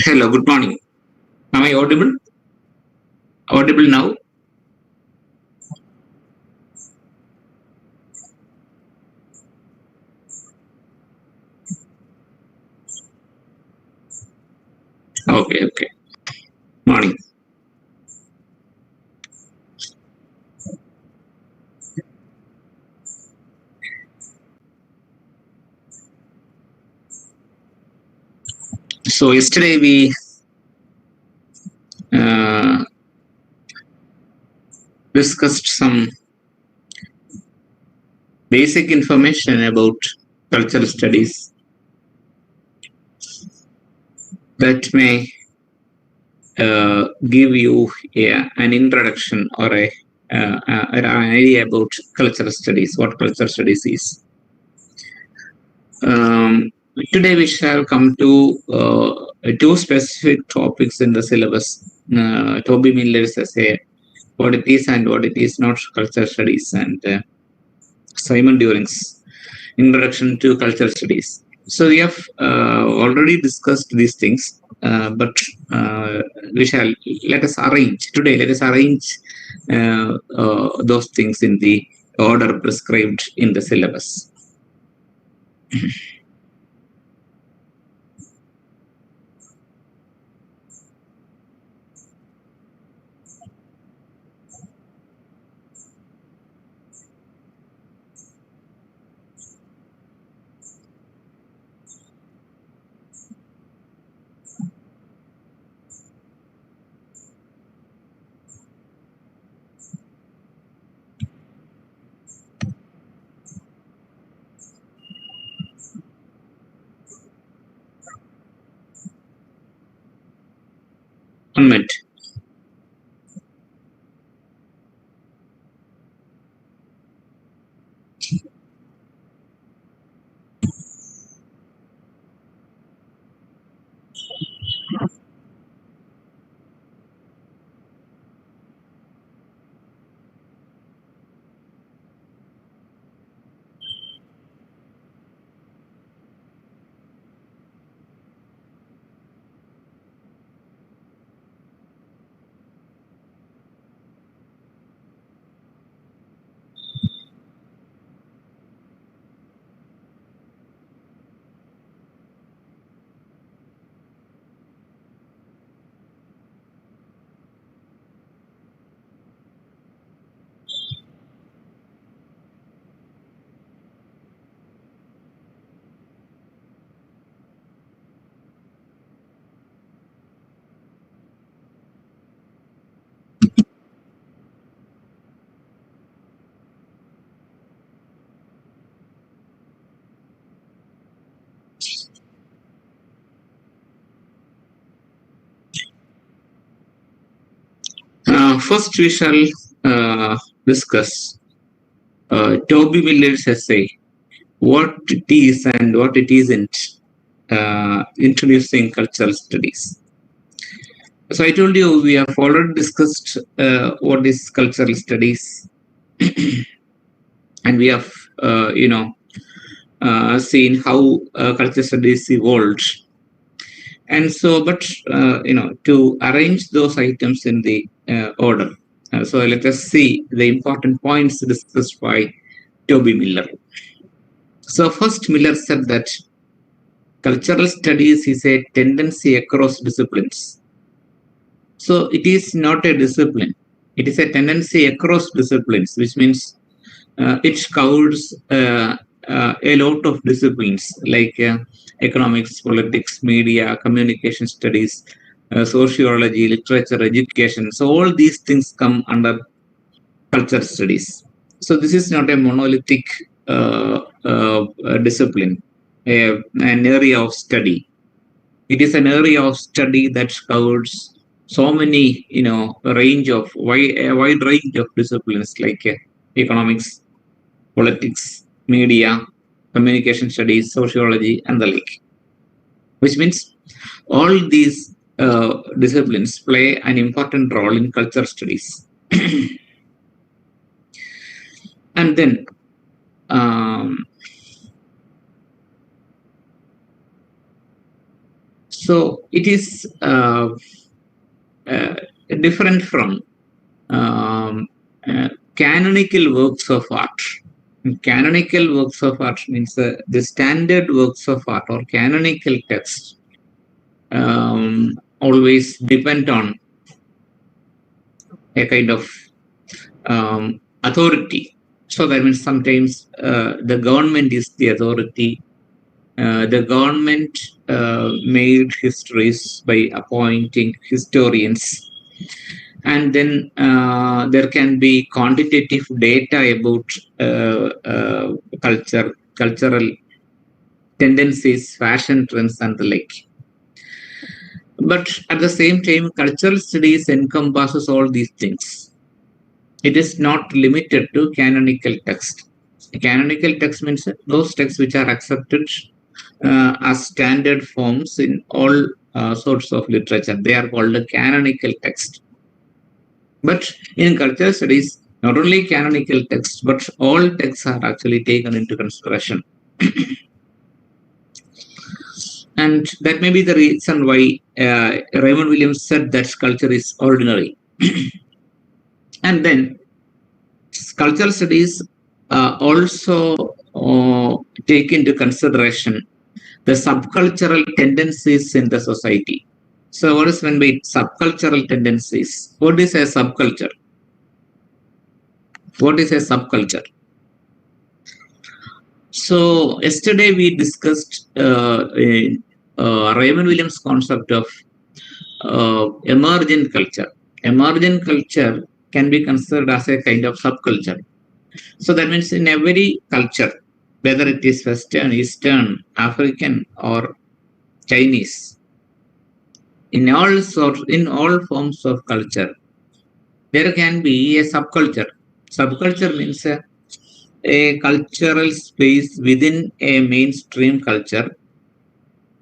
Hello, good morning. Am I audible? Audible now? Okay. Morning. So yesterday we uh, discussed some basic information about cultural studies that may give you an introduction or an idea about cultural studies, what cultural studies is. Um, Today we shall come to two specific topics in the syllabus. Toby Miller's essay, what it is and what it is not cultural studies, and Simon During's introduction to cultural studies. So we have already discussed these things, but we shall let us arrange today. Let us arrange those things in the order prescribed in the syllabus. One minute. First, we shall discuss Toby Miller's essay, what it is and what it isn't, introducing cultural studies. So I told you we have already discussed what is cultural studies, and we have seen how cultural studies evolved. And so, but to arrange those items in the order. So let us see the important points discussed by Toby Miller. So first, Miller said that cultural studies is a tendency across disciplines. So it is not a discipline. It is a tendency across disciplines, which means it covers a lot of disciplines like economics, politics, media, communication studies, sociology, literature, education. So all these things come under culture studies. So this is not a monolithic discipline, an area of study. It is an area of study that covers so many, a wide range of disciplines like economics, politics, media, communication studies, sociology, and the like. Which means all these disciplines play an important role in culture studies. And then So it is uh, different from um, canonical works of art. Canonical works of art means the standard works of art or canonical text always depend on a kind of authority. So that means sometimes the government is the authority. The government made histories by appointing historians, and then there can be quantitative data about cultural tendencies, fashion trends, and the like. But at the same time, cultural studies encompasses all these things. It is not limited to canonical text. Canonical text means those texts which are accepted as standard forms in all sorts of literature. They are called a canonical text. But in cultural studies, not only canonical texts, but all texts are actually taken into consideration. And that may be the reason why Raymond Williams said that culture is ordinary. And then cultural studies also take into consideration the subcultural tendencies in the society. So what is meant by subcultural tendencies? What is a subculture? What is a subculture? So yesterday we discussed Raymond Williams' concept of emergent culture. Emergent culture can be considered as a kind of subculture. So that means in every culture, whether it is Western, Eastern, African, or Chinese, in all forms of culture, there can be a subculture. Subculture means a cultural space within a mainstream culture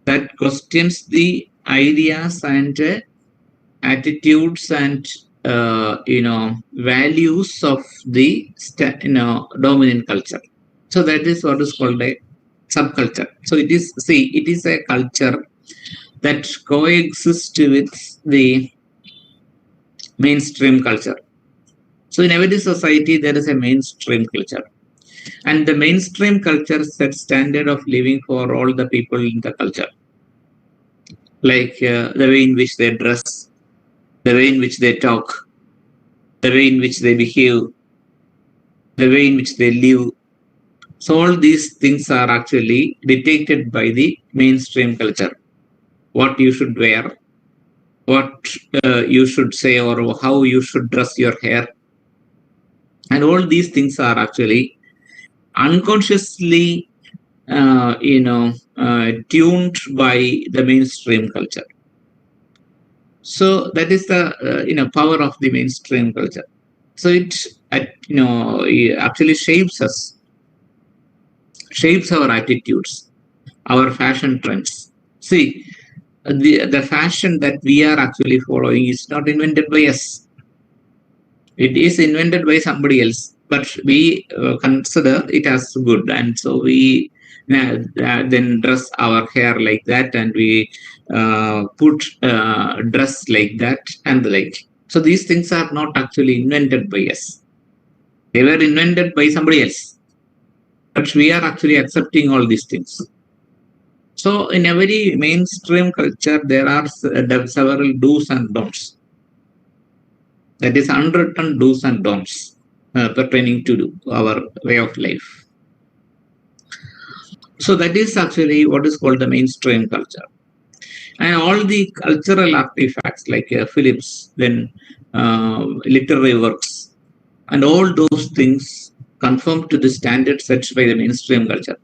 that questions the ideas and attitudes and values of the dominant culture. So that is what is called a subculture. So it is a culture that coexists with the mainstream culture. So in every society there is a mainstream culture, and the mainstream culture sets standard of living for all the people in the culture, like the way in which they dress, the way in which they talk, the way in which they behave, the way in which they live. So all these things are actually dictated by the mainstream culture. What you should wear, what you should say, or how you should dress your hair. And all these things are actually unconsciously, tuned by the mainstream culture. So that is the power of the mainstream culture. So it actually shapes us, shapes our attitudes, our fashion trends. See, the fashion that we are actually following is not invented by us. It is invented by somebody else, but we consider it as good, and so we then dress our hair like that, and we put dress like that and the like. So these things are not actually invented by us. They were invented by somebody else, but we are actually accepting all these things. So in every mainstream culture, there are several do's and don'ts. That is unwritten do's and don'ts pertaining to our way of life. So that is actually what is called the mainstream culture. And all the cultural artifacts like films, then literary works, and all those things conform to the standards set by the mainstream culture.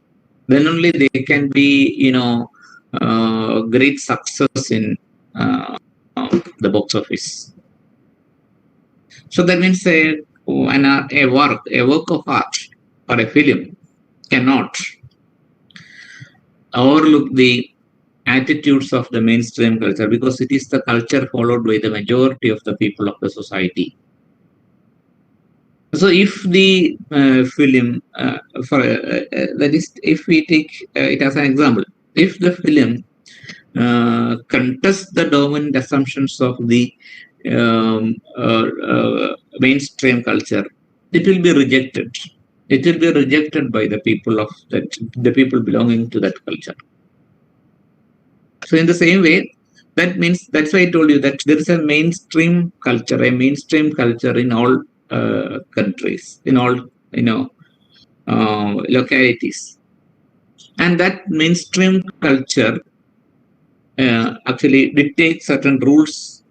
Then only they can be, great success in the box office. So that means a work of art or a film cannot overlook the attitudes of the mainstream culture, because it is the culture followed by the majority of the people of the society. So if the film, that is, if we take it as an example, if the film contest the dominant assumptions of the mainstream culture, it will be rejected. It will be rejected by the people of that, the people belonging to that culture. So in the same way, that means that's why I told you that there is a mainstream culture in all countries, in all localities, and that mainstream culture actually dictates certain rules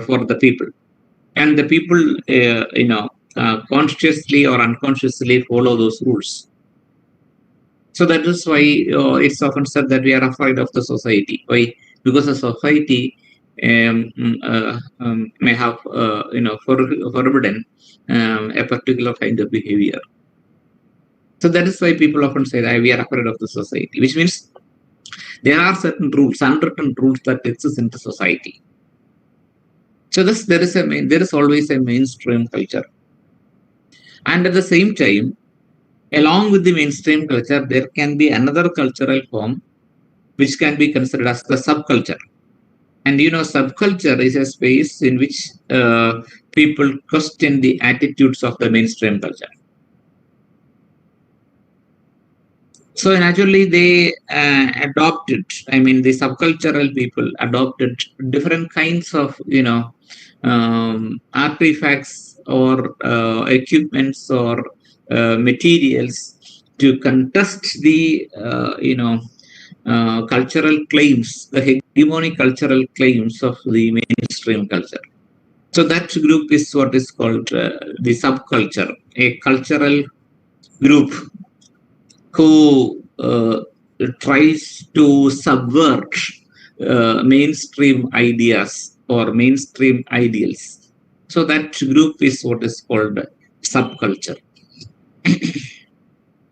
for the people, and the people consciously or unconsciously follow those rules. So that is why it's often said that we are afraid of the society. Why? Because the society may have forbidden a particular kind of behavior. So that is why people often say that we are afraid of the society, which means there are certain rules, unwritten rules that exist in the society. So there is always a mainstream culture, and at the same time, along with the mainstream culture, there can be another cultural form which can be considered as the subculture. And subculture is a space in which people question the attitudes of the mainstream culture. So naturally, they adopted. I mean, the subcultural people adopted different kinds of, artifacts or equipments or materials to contest the, cultural claims, the hegemonic cultural claims of the mainstream culture. So that group is what is called the subculture, a cultural group who tries to subvert mainstream ideas or mainstream ideals. So that group is what is called subculture.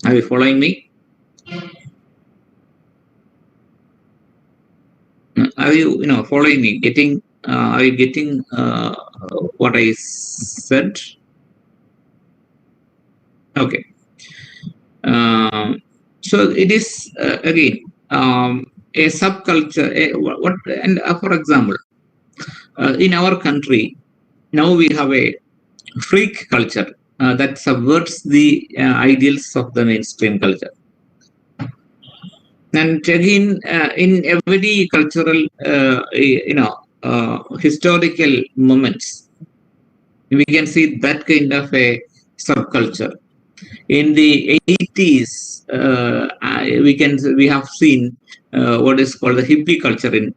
Are you following me? Are you following me? Are you getting what I said? Okay. So it is again a subculture. For example, in our country now we have a freak culture that subverts the ideals of the mainstream culture. And again, in every cultural, historical moments, we can see that kind of a subculture. In the 80s, we have seen what is called the hippie culture in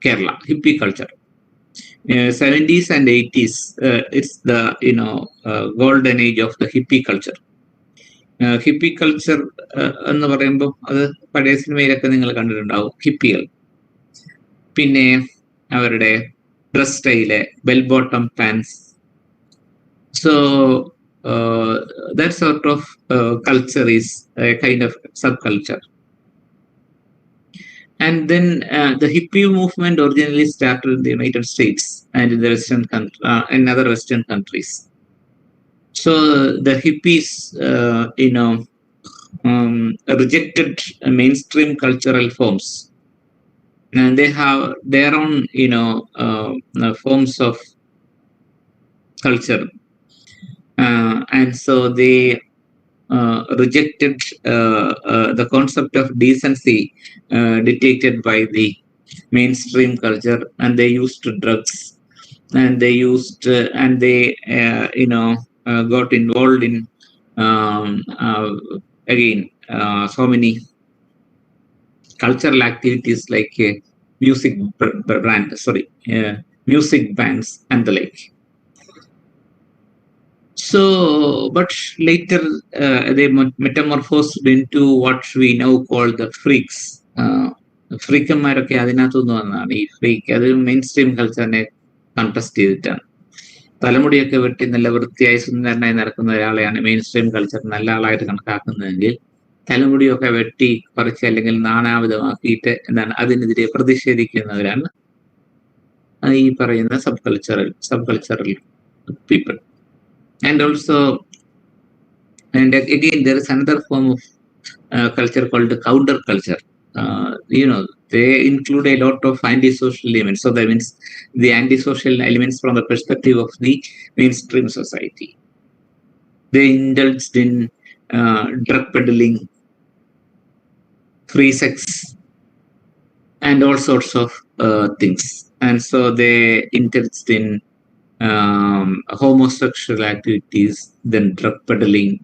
Kerala. Hippie culture. 70s and 80s, it's the golden age of the hippie culture. Hippie culture എന്ന് പറയുമ്പോൾ അത് പഴയ സിനിമയിലൊക്കെ നിങ്ങൾ കണ്ടിട്ടുണ്ടാവും, ഹിപ്പികൾ. പിന്നെ അവരുടെ dress style, bell bottom pants. So that sort of culture is a kind of subculture. And then the hippie movement originally started in the United States and in the in other Western countries. So the hippies, rejected mainstream cultural forms, and they have their own, forms of culture, and so they rejected the concept of decency dictated by the mainstream culture, and they used drugs, and they got involved in again so many cultural activities like music bands and the like. So, but later they metamorphosed into what we now call the freaks. ഫ്രീക്കന്മാരൊക്കെ അതിനകത്തുനിന്ന് വന്നതാണ്. ഈ freak അത് മെയിൻസ്ട്രീം കൾച്ചറിനെ contest ചെയ്തിട്ടാണ്. തലമുടിയൊക്കെ വെട്ടി നല്ല വൃത്തിയായി സുന്ദരനായി നടക്കുന്ന ഒരാളെയാണ് main stream culture നല്ല ആളായിട്ട് കണക്കാക്കുന്നതെങ്കിൽ, തലമുടിയൊക്കെ വെട്ടി പറിച്ച് അല്ലെങ്കിൽ നാനാവിധമാക്കിയിട്ട് അതിനെതിരെ പ്രതിഷേധിക്കുന്നവരാണ് ഈ പറയുന്ന സബ്കൾച്ചറൽ people. And again there is another form of culture called the counter culture. they include a lot of antisocial elements. So that means the antisocial elements from the perspective of the mainstream society. They indulged in drug peddling, free sex, and all sorts of things. And so they indulged in homosexual activities, then drug peddling.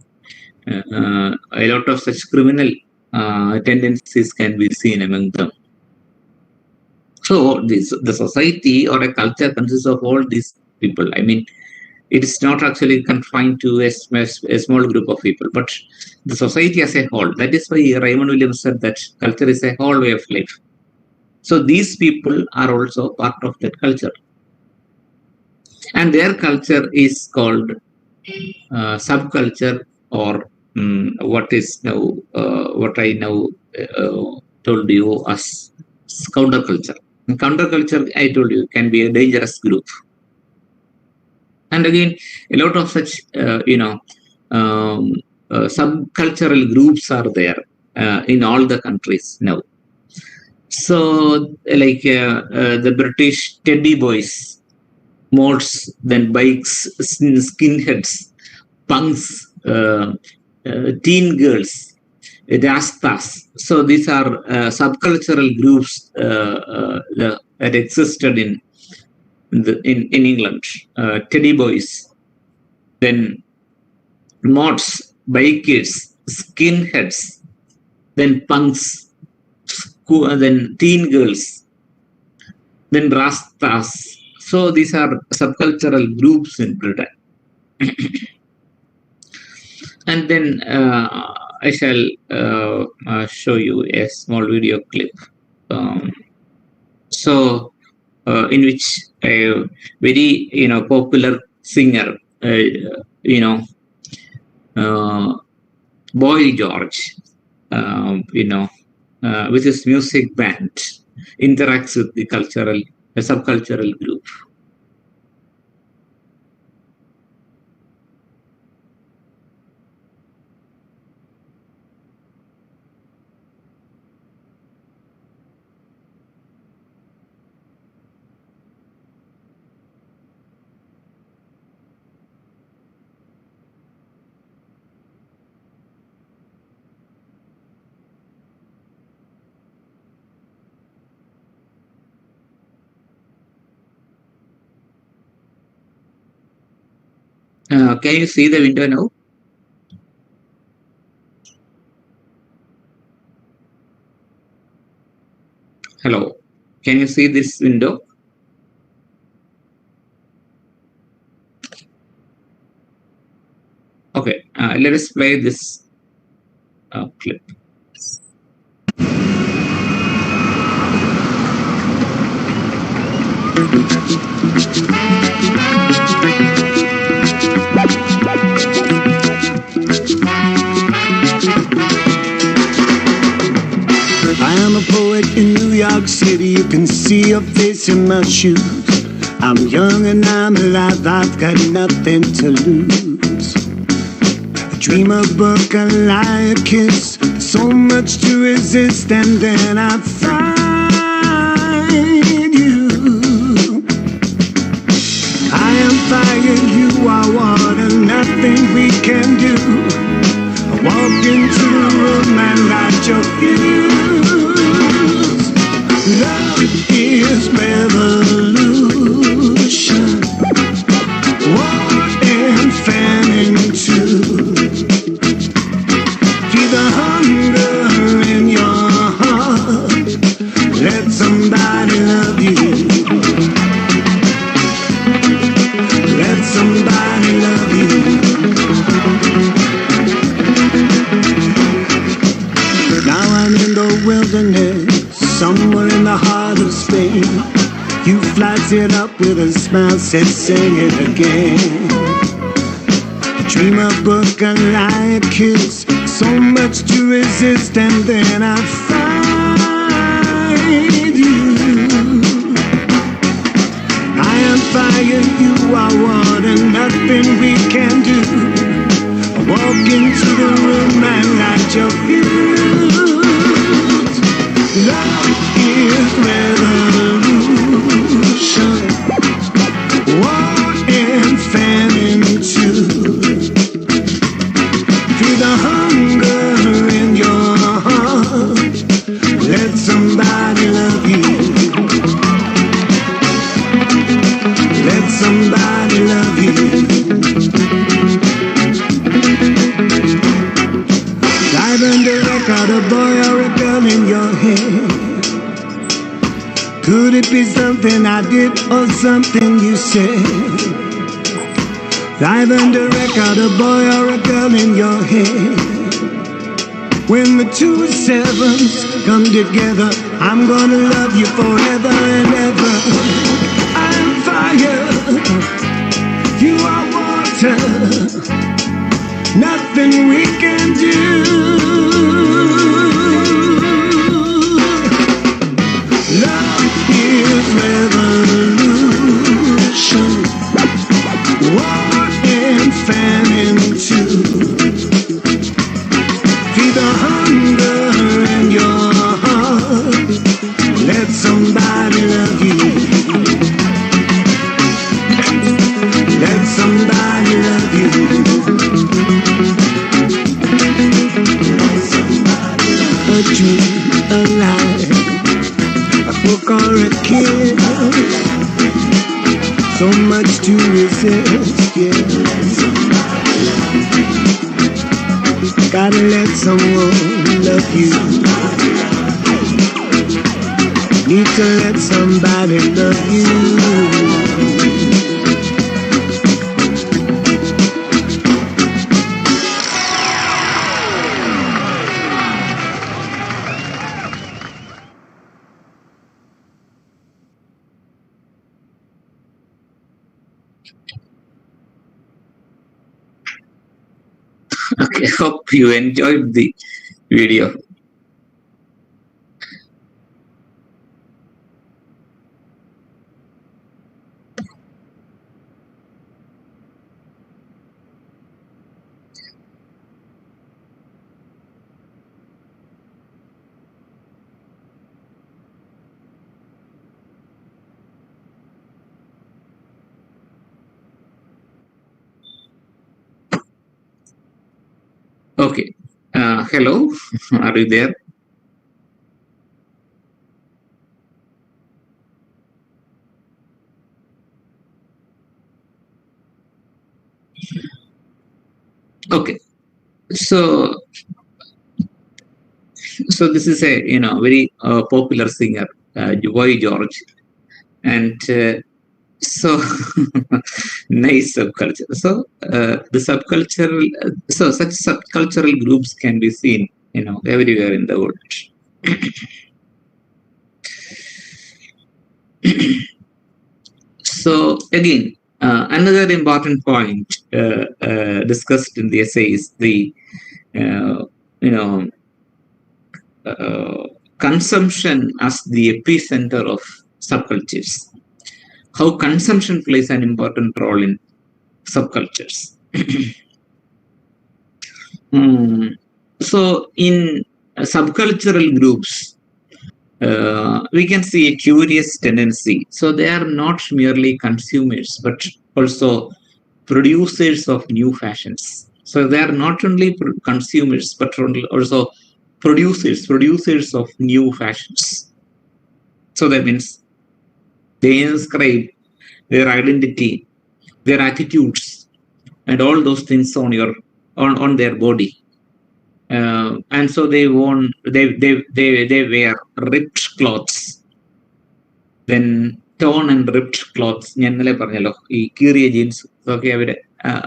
A lot of such criminal tendencies can be seen among them. So the society or a culture consists of all these people. I mean, it is not actually confined to a small group of people, but the society as a whole. That is why Raymond Williams said that culture is a whole way of life. So these people are also part of that culture. And their culture is called subculture, or what I now told you as counterculture. And counterculture, I told you, can be a dangerous group. And again, a lot of such subcultural groups are there in all the countries now. So like the British teddy boys, mods, then bikes, skinheads, punks, teen girls, rastas. So these are subcultural groups that existed in England. Teddy boys, then mods, bikers, skinheads, then punks, then teen girls, then rastas. So these are subcultural groups in Britain. And then I shall show you a small video clip. In which a very popular singer, Boy George, with his music band, interacts with the subcultural group. Can you see the window now? Hello, can you see this window? Okay, let us play this clip. I am a poet in New York City. You can see a face in my shoes. I'm young and I'm alive. I've got nothing to lose. I dream a book, a lie, a kiss. So much to resist, and then I find you. I am fire, you are water. Nothing we can do. I walk into the room and light your fuse. Love is revolution. War and famine too. Feel the hunger in your heart. Let somebody love you. Let somebody love you. Now I'm in the wilderness, somewhere in the heart of Spain. You flags it up with a smile, said sing it again. Dream a book, a lie, a kiss. So much to resist, and then I find you. I am fire, you are water. Nothing we can do. I walk into the room and light your fuse. and famine too. Feel the hunger in your heart. Let somebody love you. Let somebody love you. Dive under a record, a boy or a girl in your hand. Could it be something I did or something you said? Dive under a record, a boy or a girl in your hand. When the two sevens come together, I'm gonna love you forever and ever. I'm fire, you are water. Nothing we can do. Love is revolution. War and famine too. Feed the hunger in your heart. Let somebody love you. Let somebody love you. Let somebody love you. A dream, a lie, a book or a kiss. So much to resist, yeah. Gotta let someone love you. Need to let somebody love you. Okay, hope you enjoyed the video. Okay. Hello, are you there? Okay. So this is a very popular singer, Boy George, and so nice subculture. So the subcultural, so such subcultural groups can be seen, everywhere in the world. So again, another important point discussed in the essay is the consumption as the epicenter of subcultures. How consumption plays an important role in subcultures. So in subcultural groups, we can see a curious tendency. So they are not merely consumers, but also producers of new fashions. So they are not only consumers, but also producers of new fashions. So that means they inscribe their identity, their attitudes, and all those things on their body. And so they wear ripped clothes, then torn and ripped clothes. ഞാൻ ഇന്നലെ പറഞ്ഞല്ലോ ഈ കീറിയ jeans ഒക്കെ അവര്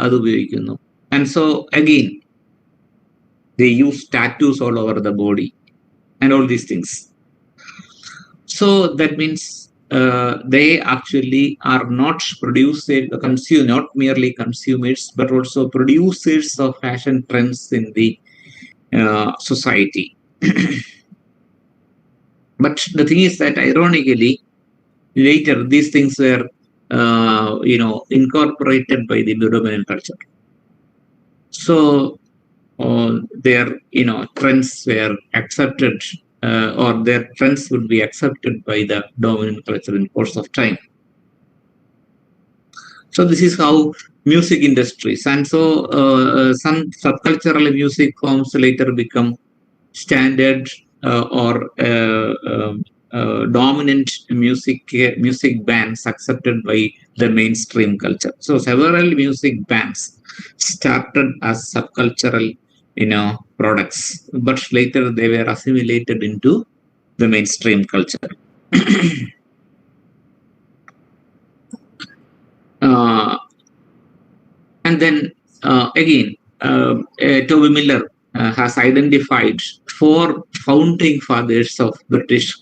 അത് ഉപയോഗിക്കുന്നു. And so again they use tattoos all over the body and all these things. So that means they actually are not not merely consumers, but also producers of fashion trends in the society. But the thing is that ironically, later these things were incorporated by the dominant culture. So their trends were accepted, or their trends would be accepted by the dominant culture in course of time. So this is how music industries, and so some subcultural music forms later become standard or dominant music bands accepted by the mainstream culture. So several music bands started as subcultural, products, but later they were assimilated into the mainstream culture. uh, and then again, Toby Miller has identified four founding fathers of British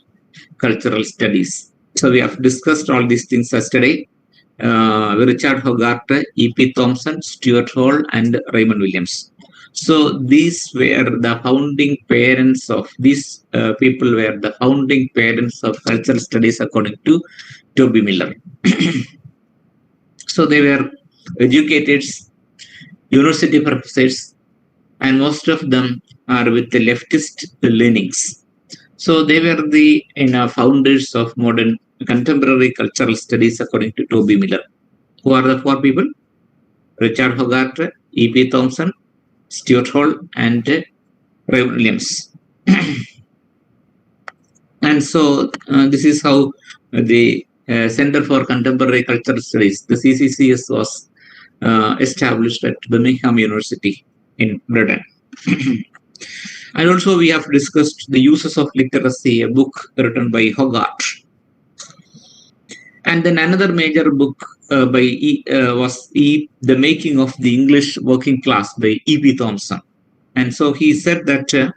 cultural studies. So we have discussed all these things yesterday. Richard Hogarth, E.P. Thompson, Stuart Hall, and Raymond Williams. So these were the founding parents of these people were the founding parents of cultural studies according to Toby Miller. So they were educated university professors, and most of them are with the leftist leanings. So they were the founders of modern contemporary cultural studies according to Toby Miller. Who are the four people? Richard Hogarth, E.P. Thompson, Stuart Hall, and Ray Williams. And so this is how the Center for Contemporary Cultural Studies, the CCCS, was established at Birmingham University in Britain. And also we have discussed the uses of literacy, a book written by Hogarth. And then another major book was The Making of the English Working Class by E.P. Thompson. And so he said that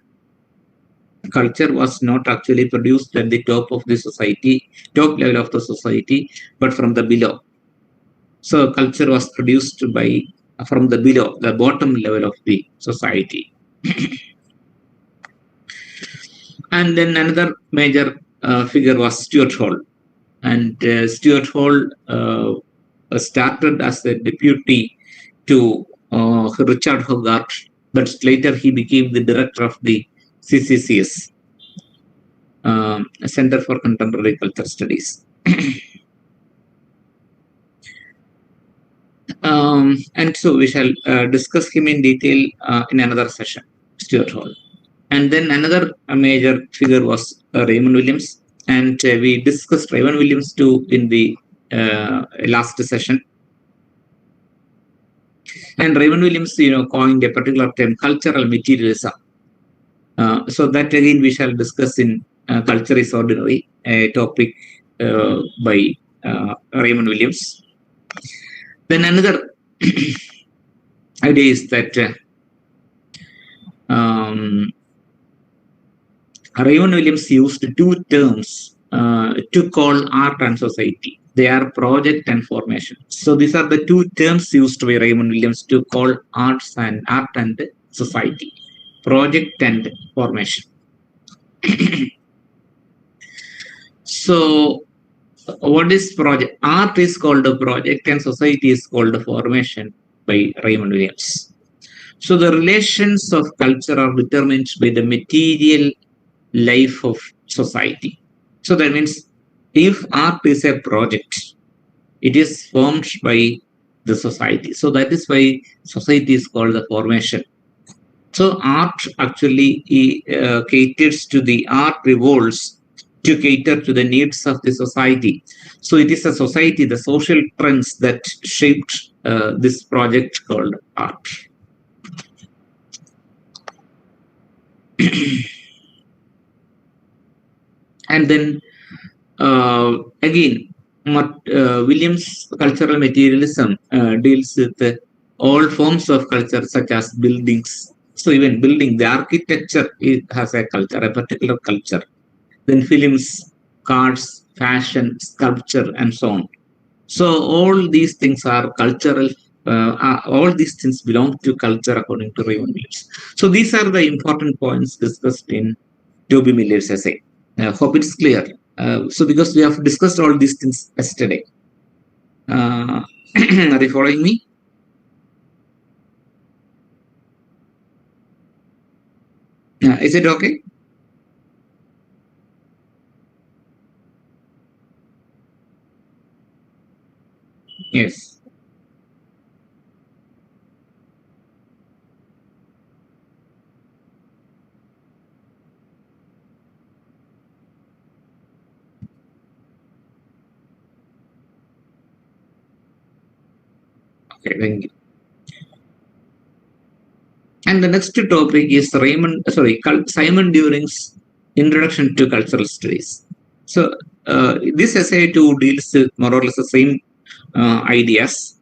culture was not actually produced at the top of the society, top level of the society, but from the below. So culture was produced from the below, the bottom level of the society. And then another major figure was Stuart Hall. And Stuart Hall started as a deputy to Richard Hogarth, but later he became the director of the CCCS, Center for Contemporary Culture Studies. And so we shall discuss him in detail in another session, Stuart Hall. And then another major figure was Raymond Williams. And we discussed Raymond Williams too in the last session. And Raymond Williams, coined a particular term, cultural materialism. So that again we shall discuss in Culture is Ordinary, a topic by Raymond Williams. Then another idea is that Raymond Williams used two terms to call art and society. They are project and formation. So these are the two terms used by Raymond Williams to call art and society. Project and formation. So what is project? Art is called a project and society is called a formation by Raymond Williams. So the relations of culture are determined by the material life of society. So that means if art is a project, it is formed by the society. So that is why society is called the formation. So art actually caters to the art revolves to cater to the needs of the society. So it is a society, the social trends that shaped this project called art. And then again, Williams' cultural materialism deals with all forms of culture, such as buildings. So even building, the architecture has a culture, a particular culture. Then films, cards, fashion, sculpture, and so on. So all these things are cultural. All these things belong to culture according to Raymond Williams. So these are the important points discussed in Toby Miller's essay. Hope it's clear. So because we have discussed all these things yesterday. Are you following me? Is it okay? Yes. Okay, thank you. And the next topic is Simon During's Introduction to Cultural Studies. So this essay too deals with more or less the same ideas.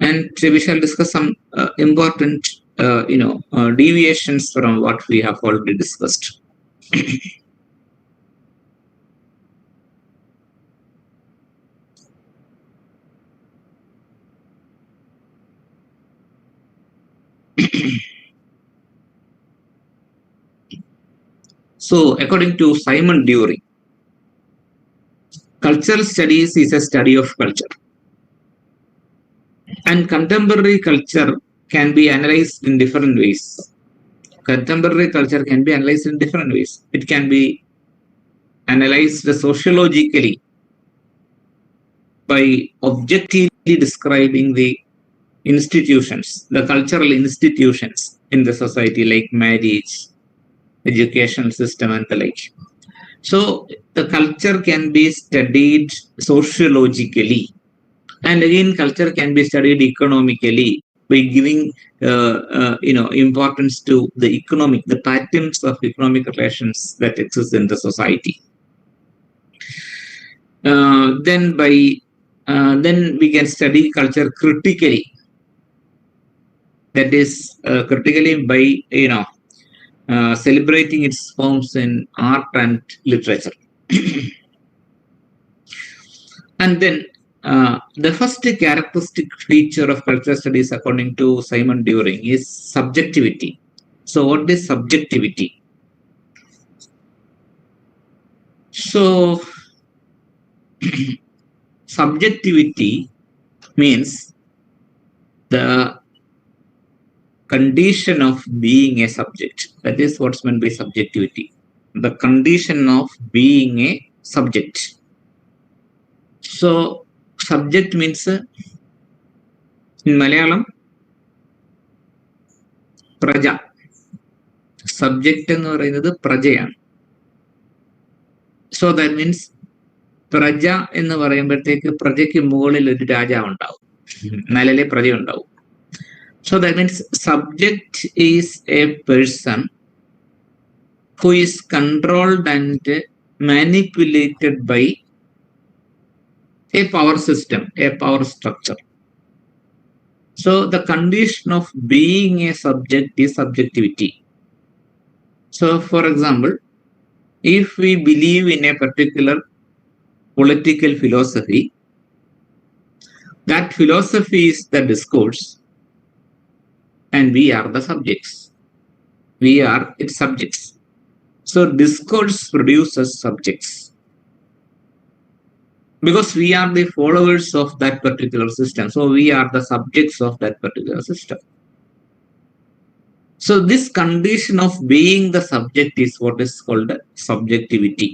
And we shall discuss some important deviations from what we have already discussed. So according to Simon During, cultural studies is a study of culture, and contemporary culture can be analyzed in different ways. Contemporary culture can be analyzed in different ways. It can be analyzed sociologically by objectively describing the institutions, the cultural institutions in the society, like marriage, educational system, and the like. So the culture can be studied sociologically, and again, culture can be studied economically by giving importance to the patterns of economic relations that exist in the society. Then we can study culture critically. That is critically by celebrating its forms in art and literature. And then the first characteristic feature of cultural studies, according to Simon During, is subjectivity. So what is subjectivity? So subjectivity means the condition of being a subject. That is what's meant by subjectivity. The condition of being a subject. So subject means in Malayalam praja. Subject എന്ന് പറയുന്നത് പ്രജയാണ്. So that means പ്രജ എന്ന് പറയുമ്പോഴത്തേക്ക് പ്രജയ്ക്ക് മുകളിൽ ഒരു രാജാവ് ഉണ്ടാവും, നിലയിലെ പ്രജ ഉണ്ടാവും. So that means subject is a person who is controlled and manipulated by a power system, a power structure. So the condition of being a subject is subjectivity. So for example, if we believe in a particular political philosophy, that philosophy is the discourse, and we are the subjects. We are its subjects. So discourse produces subjects, because we are the followers of that particular system. So we are the subjects of that particular system. So this condition of being the subject is what is called subjectivity.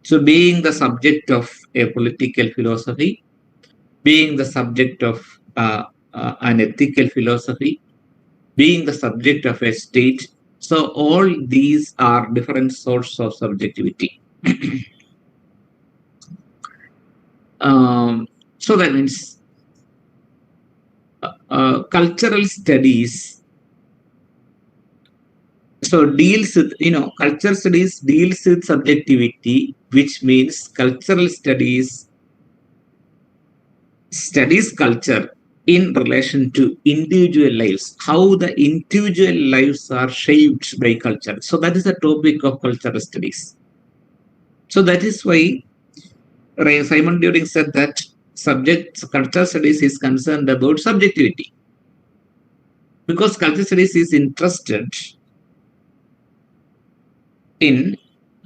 So being the subject of a political philosophy, being the subject of an ethical philosophy, being the subject of a state. So all these are different sources of subjectivity. So that means cultural studies deals with, cultural studies deals with subjectivity, which means cultural studies studies culture in relation to individual lives, how the individual lives are shaped by culture. So that is the topic of cultural studies. So that is why Simon During said that cultural studies is concerned about subjectivity, because cultural studies is interested in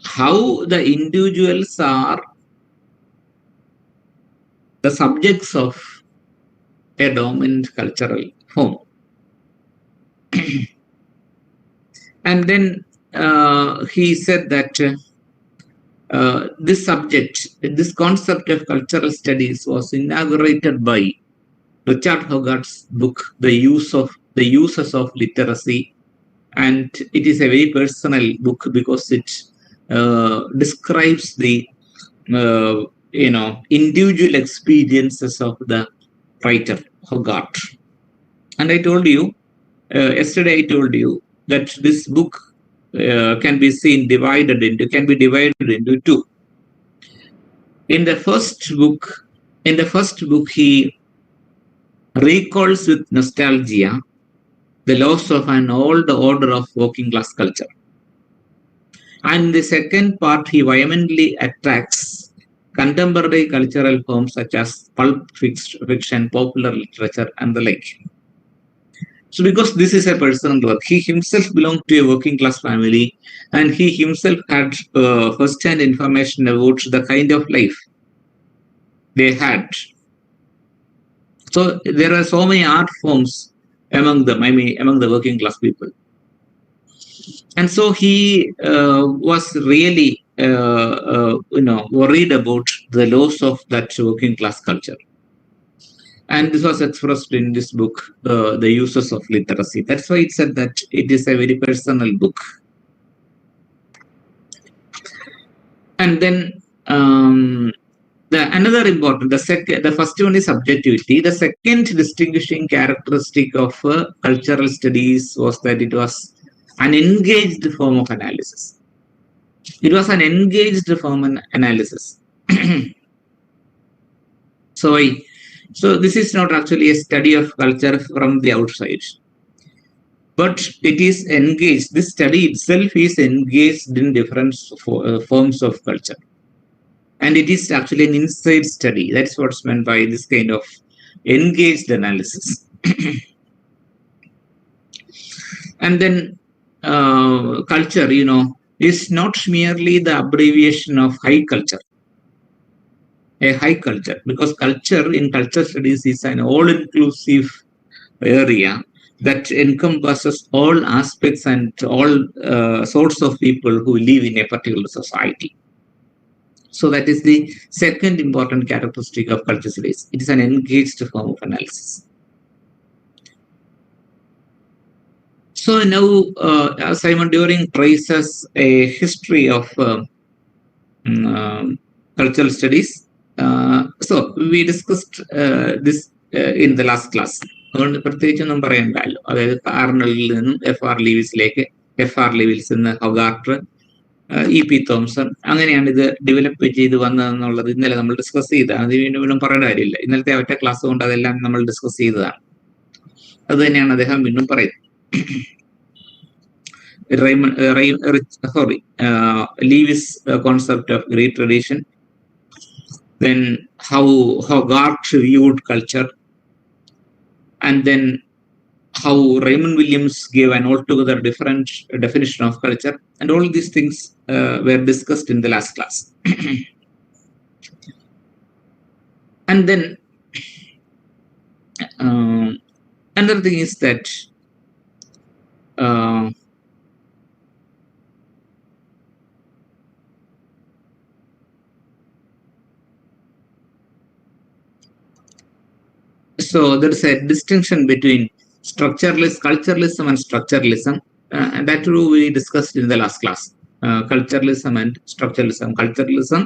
how the individuals are the subjects of a dominant cultural form. And then he said that this concept of cultural studies was inaugurated by Richard Hogarth's book, The Uses of Literacy. And it is a very personal book, because it describes the individual experiences of the writer Hogarth. And I told you yesterday, I told you that this book can be divided into two. In the first book, he recalls with nostalgia the loss of an old order of working class culture. And in the second part, he vehemently attacks contemporary cultural forms such as pulp fiction, popular literature, and the like. So, because this is a personal work, he himself belonged to a working class family, and he himself had first-hand information about the kind of life they had. So, there are so many art forms among them. I mean, among the working class people. And so he was really, worried about the loss of that working class culture. And this was expressed in this book, The Uses of Literacy. That's why it said that it is a very personal book. And then the first one is subjectivity. The second distinguishing characteristic of cultural studies was that it was an engaged form of analysis. It was an engaged form of analysis. So this is not actually a study of culture from the outside, but it is engaged. This study itself is engaged in different forms of culture. And it is actually an inside study. That's what's meant by this kind of engaged analysis. And then culture, is not merely the abbreviation of high culture. A high culture, because culture in culture studies is an all-inclusive area that encompasses all aspects and all sorts of people who live in a particular society. So that is the second important characteristic of culture studies. It is an engaged form of analysis. So now Simon During traces a history of cultural studies. So we discussed this in the last class. അതുകൊണ്ട് പ്രത്യേകിച്ചൊന്നും പറയണ്ടല്ലോ. അതായത് കാർണലിൽ നിന്നും FR ലീവിൽസിൽ നിന്ന് ഹൊഗാർട്ട്, EP Thomson, അങ്ങനെയാണ് ഇത് develop ചെയ്ത് വന്നതെന്നുള്ളത് ഇന്നലെ നമ്മൾ ഡിസ്കസ് ചെയ്തതാണ്. അത് വീണ്ടും പറയേണ്ട കാര്യമില്ല. ഇന്നലത്തെ ഒറ്റ ക്ലാസ് കൊണ്ട് അതെല്ലാം നമ്മൾ ഡിസ്കസ് ചെയ്തതാണ്. അത് തന്നെയാണ് അദ്ദേഹം വീണ്ടും പറയുന്നത്. Lewis' concept of great tradition, then how Hogarth viewed culture, and then how Raymond Williams gave an altogether different definition of culture, and all these things were discussed in the last class. And then another thing is that so there is a distinction between culturalism and structuralism, and that too we discussed in the last class. Culturalism and structuralism. Culturalism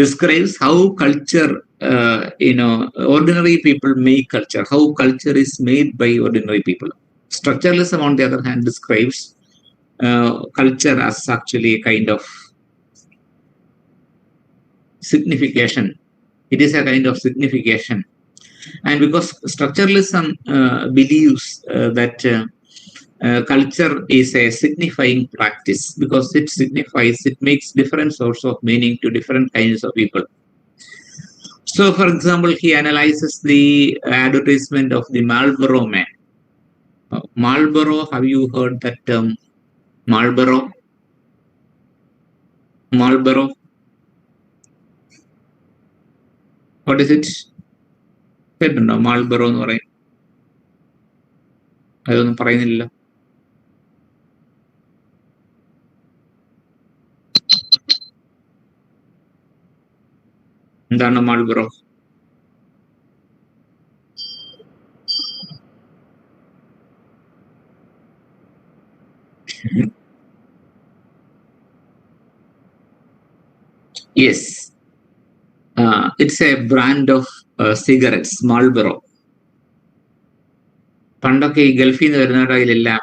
describes how culture, ordinary people make culture, how culture is made by ordinary people. Structuralism, on the other hand, describes culture as actually a kind of signification. It is a kind of signification. And because structuralism believes that culture is a signifying practice, because it makes different sorts of meaning to different kinds of people. So, for example, he analyzes the advertisement of the Marlboro Man. Marlboro, have you heard that term? Marlboro? What is it? കേട്ടിട്ടുണ്ടോ Marlboro എന്ന് പറയും? അതൊന്നും പറയുന്നില്ല. എന്താണ് Marlboro? Yes. It's a brand of cigarettes, Marlboro. പണ്ടൊക്കെ ഈ ഗൾഫിൽ നിന്ന് വരുന്നവരെല്ലാം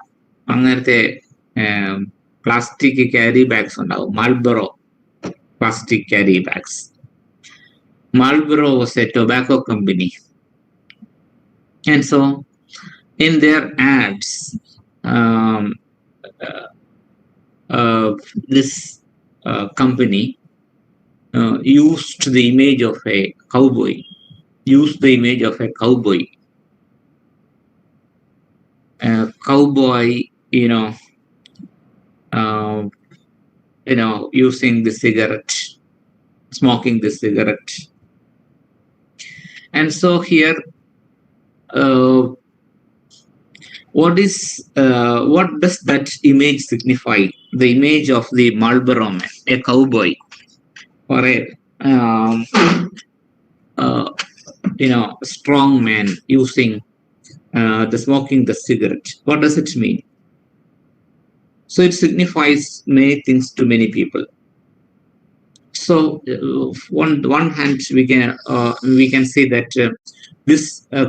അങ്ങനത്തെ പ്ലാസ്റ്റിക് ക്യാരി ബാഗ്സ് ഉണ്ടാവും, Marlboro plastic carry bags. Marlboro was a tobacco company. And so in their ads, this company used the image of a cowboy, using the cigarette, smoking the cigarette. And so here, what does that image signify? The image of the Marlboro man, a cowboy, or a strong man using smoking the cigarette. What does it mean? So it signifies many things to many people. So on one hand, we can say that this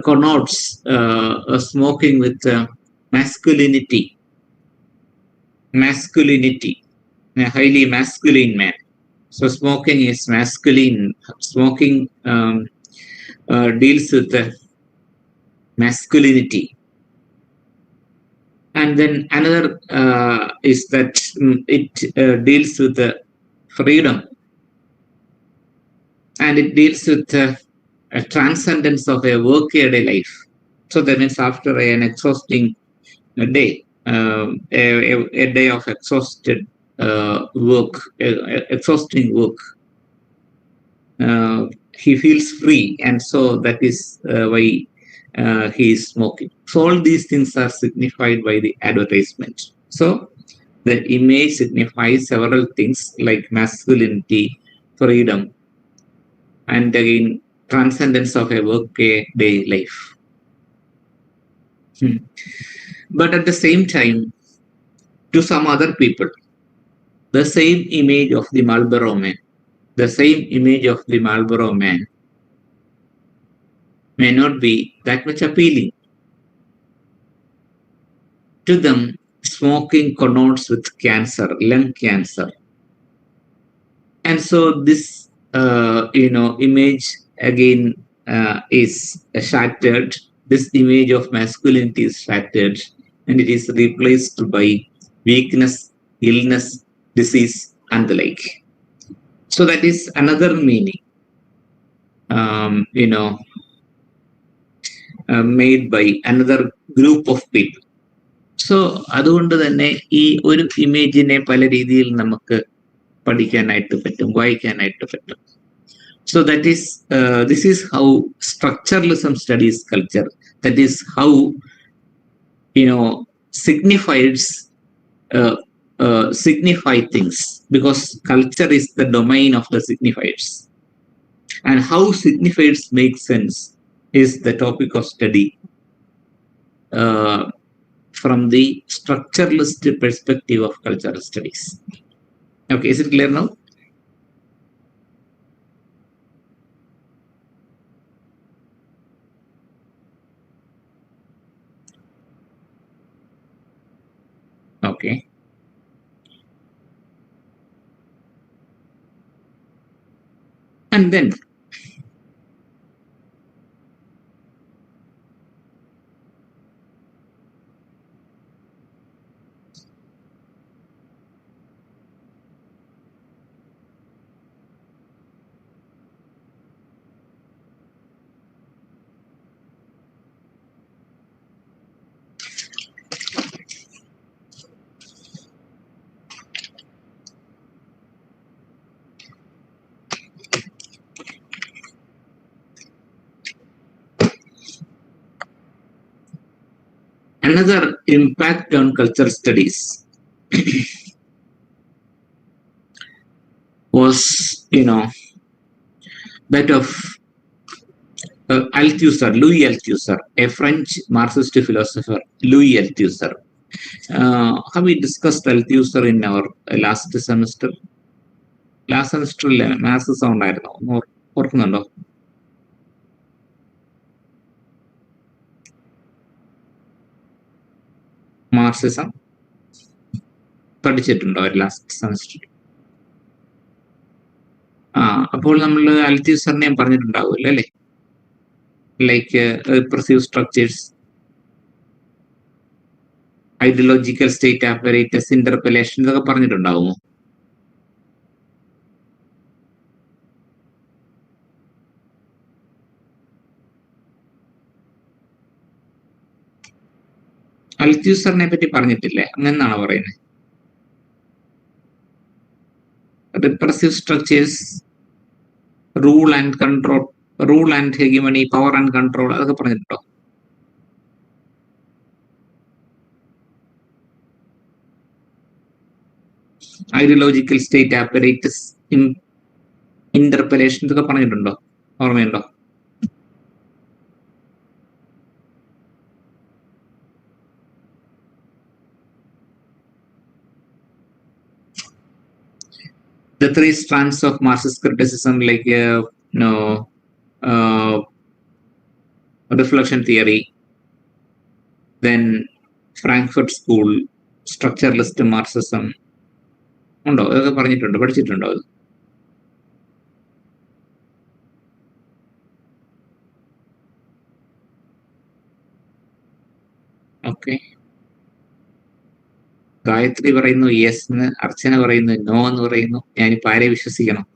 connotes smoking with masculinity, a highly masculine man. So smoking is masculine. Smoking deals with masculinity. And then another is that it deals with the freedom, and it deals with a transcendence of a workaday life. So that means after an exhausting day, a day of exhausting work, he feels free, and so that is why he is smoking. So all these things are signified by the advertisement. So the image signifies several things like masculinity, freedom, and again transcendence of a workaday life. But at the same time, to some other people, the same image of the Marlboro man may not be that much appealing. To them, smoking connotes with cancer, lung cancer. And so this image again is shattered. This image of masculinity is shattered, and it is replaced by weakness, illness, disease, and the like. So that is another meaning, made by another group of people. So അതുകൊണ്ട് തന്നെ ഈ ഒരു ഇമേജിനെ പല രീതിയിൽ നമുക്ക് പഠിക്കാനായിട്ട് പറ്റും, വായിക്കാനായിട്ട് പറ്റും. So that is this is how structuralism studies culture. That is how signify things, because culture is the domain of the signifiers, and how signifiers make sense is the topic of study from the structuralist perspective of cultural studies. Okay, is it clear now? Okay. And then another impact on cultural studies was, that of Louis Althusser, a French Marxist philosopher, Louis Althusser. Have we discussed Althusser in our last semester? Last semester, maths sound ഓർക്കുന്നുണ്ടോ? Marxism പഠിച്ചിട്ടുണ്ടോ last semester? അപ്പോൾ നമ്മൾ അൽത്തൂസറിനെയും പറഞ്ഞിട്ടുണ്ടാവുമല്ലോ അല്ലേ? Like repressive structures, ideological state apparatus, interpellation, ഇതൊക്കെ പറഞ്ഞിട്ടുണ്ടാവുമോ? അൽത്തൂസറിനെ പറ്റി പറഞ്ഞിട്ടില്ലേ? അങ്ങനെന്നാണോ പറയുന്നത്? Repressive structures, rule and control, rule and hegemony, power and control, അതൊക്കെ പറഞ്ഞിട്ടുണ്ടോ? ഐഡിയോളജിക്കൽ സ്റ്റേറ്റ് ആപ്പറേറ്റസ്, ഇന്റർപെലേഷൻ, ഇതൊക്കെ പറഞ്ഞിട്ടുണ്ടോ? ഓർമ്മയുണ്ടോ? The three strands of Marxist criticism, like reflection theory, then Frankfurt School, structuralist Marxism, ഉണ്ടോ? അതൊക്കെ പറഞ്ഞിട്ടുണ്ടോ? പഠിച്ചിട്ടുണ്ടോ അത്? ഓക്കെ. ഗായത്രി പറയുന്നു യെസ് എന്ന്, അർച്ചന പറയുന്നു നോ എന്ന് പറയുന്നു. ഞാനിപ്പോ ആരെ വിശ്വസിക്കണം?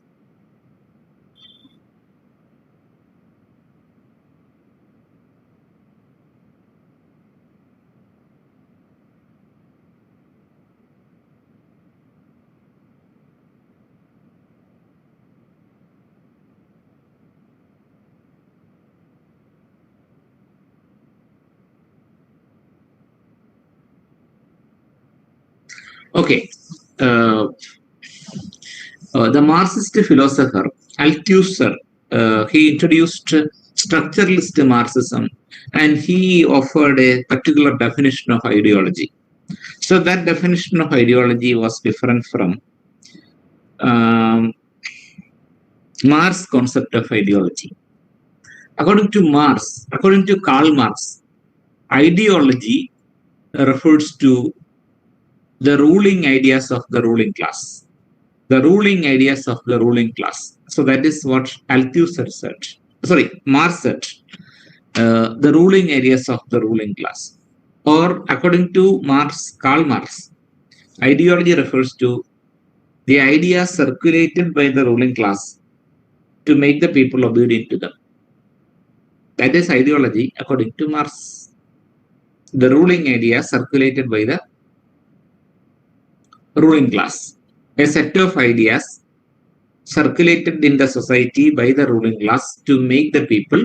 Okay. The Marxist philosopher Althusser, he introduced structuralist Marxism, and he offered a particular definition of ideology. So that definition of ideology was different from Marx's concept of ideology. According to Karl Marx, ideology refers to the ruling ideas of the ruling class. The ruling ideas of the ruling class. So that is what Althusser said. Sorry, Marx said. The ruling ideas of the ruling class. Or according to Karl Marx, ideology refers to the ideas circulated by the ruling class to make the people obedient to them. That is ideology according to Marx. The ruling ideas circulated by the ruling class. A set of ideas circulated in the society by the ruling class to make the people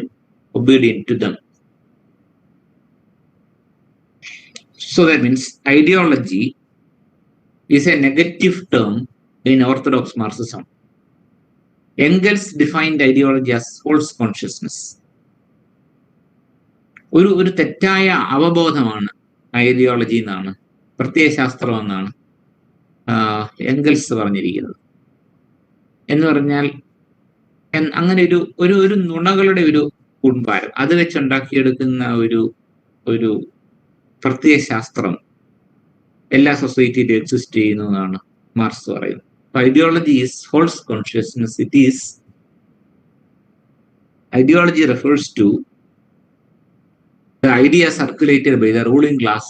obedient to them. So that means ideology is a negative term in Orthodox Marxism. Engels defined ideology as false consciousness. ഒരു തെറ്റായ അവബോധമാണ് ideology എന്നാണ്, പ്രത്യയശാസ്ത്രം എന്നാണ് Engels പറഞ്ഞിരിക്കുന്നത്. എന്ന് പറഞ്ഞാൽ അങ്ങനെ ഒരു നുണകളുടെ ഒരു കൂമ്പാരം, അത് വെച്ചുണ്ടാക്കിയെടുക്കുന്ന ഒരു പ്രത്യയശാസ്ത്രം എല്ലാ സൊസൈറ്റിയിലും എക്സിസ്റ്റ് ചെയ്യുന്നു എന്നാണ് മാർക്സ് പറയുന്നത്. Ideology is false consciousness. Ideology refers to the idea circulated by the ruling class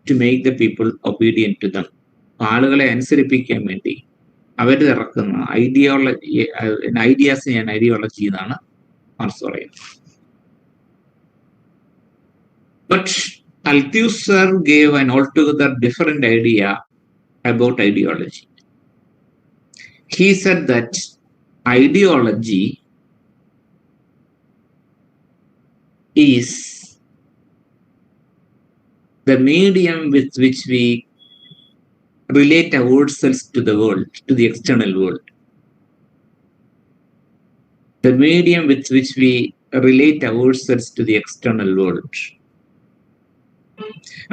to make the people obedient to them. ആളുകളെ അനുസരിപ്പിക്കാൻ വേണ്ടി അവർ ഇറക്കുന്ന ഐഡിയാസ് ഞാൻ ഐഡിയോളജി എന്നാണ് മാർക്സ് പറയുന്നത്. But Althusser gave an altogether different idea about ideology. He said that ideology is the medium with which we relate ourselves to the world, to the external world. The medium with which we relate ourselves to the external world.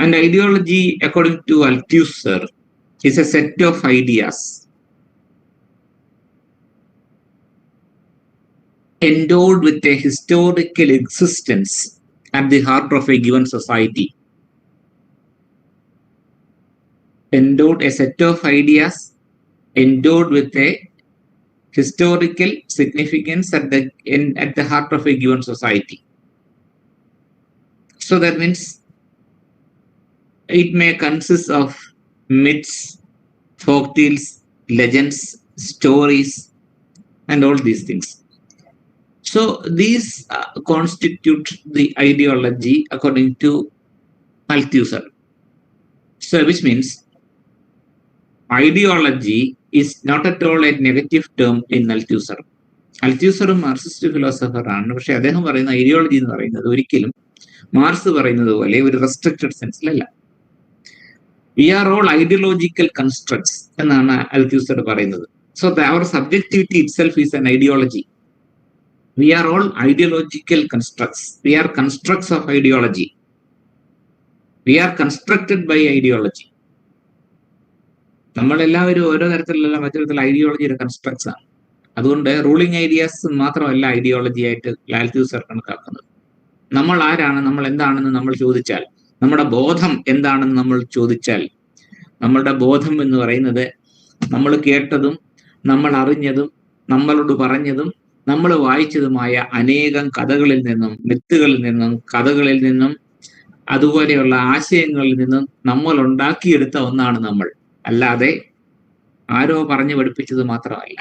And ideology, according to Althusser, is a set of ideas endowed with a historical existence at the heart of a given society. Endowed a set of ideas endowed with a historical significance at the heart of a given society. So that means it may consist of myths, folk tales, legends, stories, and all these things. So these constitute the ideology according to Althusser. So which means ideology is not at all a negative term in Althusser. Althusser Marxist philosopher ആണ്. പക്ഷെ അദ്ദേഹം പറയുന്ന ideology എന്ന് പറയുന്നത് ഒരിക്കലും marks പറയുന്നത് പോലെ ഒരു റെസ്ട്രിക്റ്റഡ് സെൻസിലല്ല. We are all ideological constructs എന്നാണ് അൽത്യൂസർ പറയുന്നത്. So our subjectivity itself is an ideology. We are all ideological constructs. We are constructs of ideology. We are constructed by ideology. നമ്മളെല്ലാവരും ഓരോ തരത്തിലുള്ള മറ്റു തരത്തിലുള്ള ഐഡിയോളജിയുടെ കൺസ്ട്രക്ട്സ് ആണ്. അതുകൊണ്ട് റൂളിംഗ് ഐഡിയാസ് മാത്രമല്ല ഐഡിയോളജി ആയിട്ട് അൽത്യൂസർ കണക്കാക്കുന്നത്. നമ്മൾ ആരാണ്, നമ്മൾ എന്താണെന്ന് നമ്മൾ ചോദിച്ചാൽ, നമ്മുടെ ബോധം എന്താണെന്ന് നമ്മൾ ചോദിച്ചാൽ, നമ്മളുടെ ബോധം എന്ന് പറയുന്നത് നമ്മൾ കേട്ടതും നമ്മൾ അറിഞ്ഞതും നമ്മളോട് പറഞ്ഞതും നമ്മൾ വായിച്ചതുമായ അനേകം കഥകളിൽ നിന്നും മിത്തുകളിൽ നിന്നും കഥകളിൽ നിന്നും അതുപോലെയുള്ള ആശയങ്ങളിൽ നിന്നും നമ്മൾ ഉണ്ടാക്കിയെടുത്ത ഒന്നാണ് നമ്മൾ. അല്ലാതെ ആരോ പറഞ്ഞു പഠിപ്പിച്ചത് മാത്രമല്ല.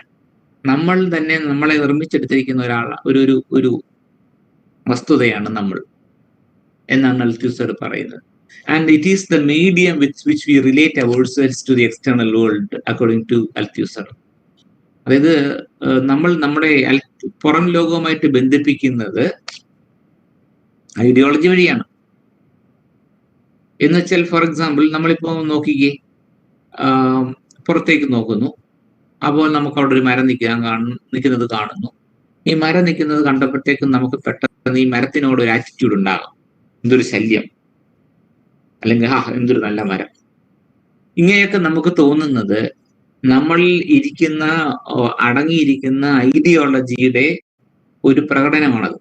നമ്മൾ തന്നെ നമ്മളെ നിർമ്മിച്ചെടുത്തിരിക്കുന്ന ഒരു വസ്തുതയാണ് നമ്മൾ എന്നാണ് അൽത്യൂസർ പറയുന്നത്. And it is the medium with which we relate ourselves to the external world according to Althusser. അതായത് നമ്മൾ നമ്മുടെ പുറം ലോകവുമായിട്ട് ബന്ധിപ്പിക്കുന്നത് ഐഡിയോളജി വഴിയാണ്. എന്ന് വെച്ചാൽ ഫോർ എക്സാമ്പിൾ നമ്മളിപ്പോ നോക്കിക്കേ, പുറത്തേക്ക് നോക്കുന്നു, അപ്പോൾ നമുക്ക് അവിടെ ഒരു മരം നിൽക്കുന്നത് കാണുന്നു. ഈ മരം നിൽക്കുന്നത് കണ്ടപ്പോഴത്തേക്കും നമുക്ക് പെട്ടെന്ന് ഈ മരത്തിനോട് ഒരു ആറ്റിറ്റ്യൂഡ് ഉണ്ടാകാം. എന്തൊരു ശല്യം, അല്ലെങ്കിൽ എന്തൊരു നല്ല മരം. ഇങ്ങനെയൊക്കെ നമുക്ക് തോന്നുന്നത് നമ്മളിൽ അടങ്ങിയിരിക്കുന്ന ഐഡിയോളജിയുടെ ഒരു പ്രകടനമാണത്.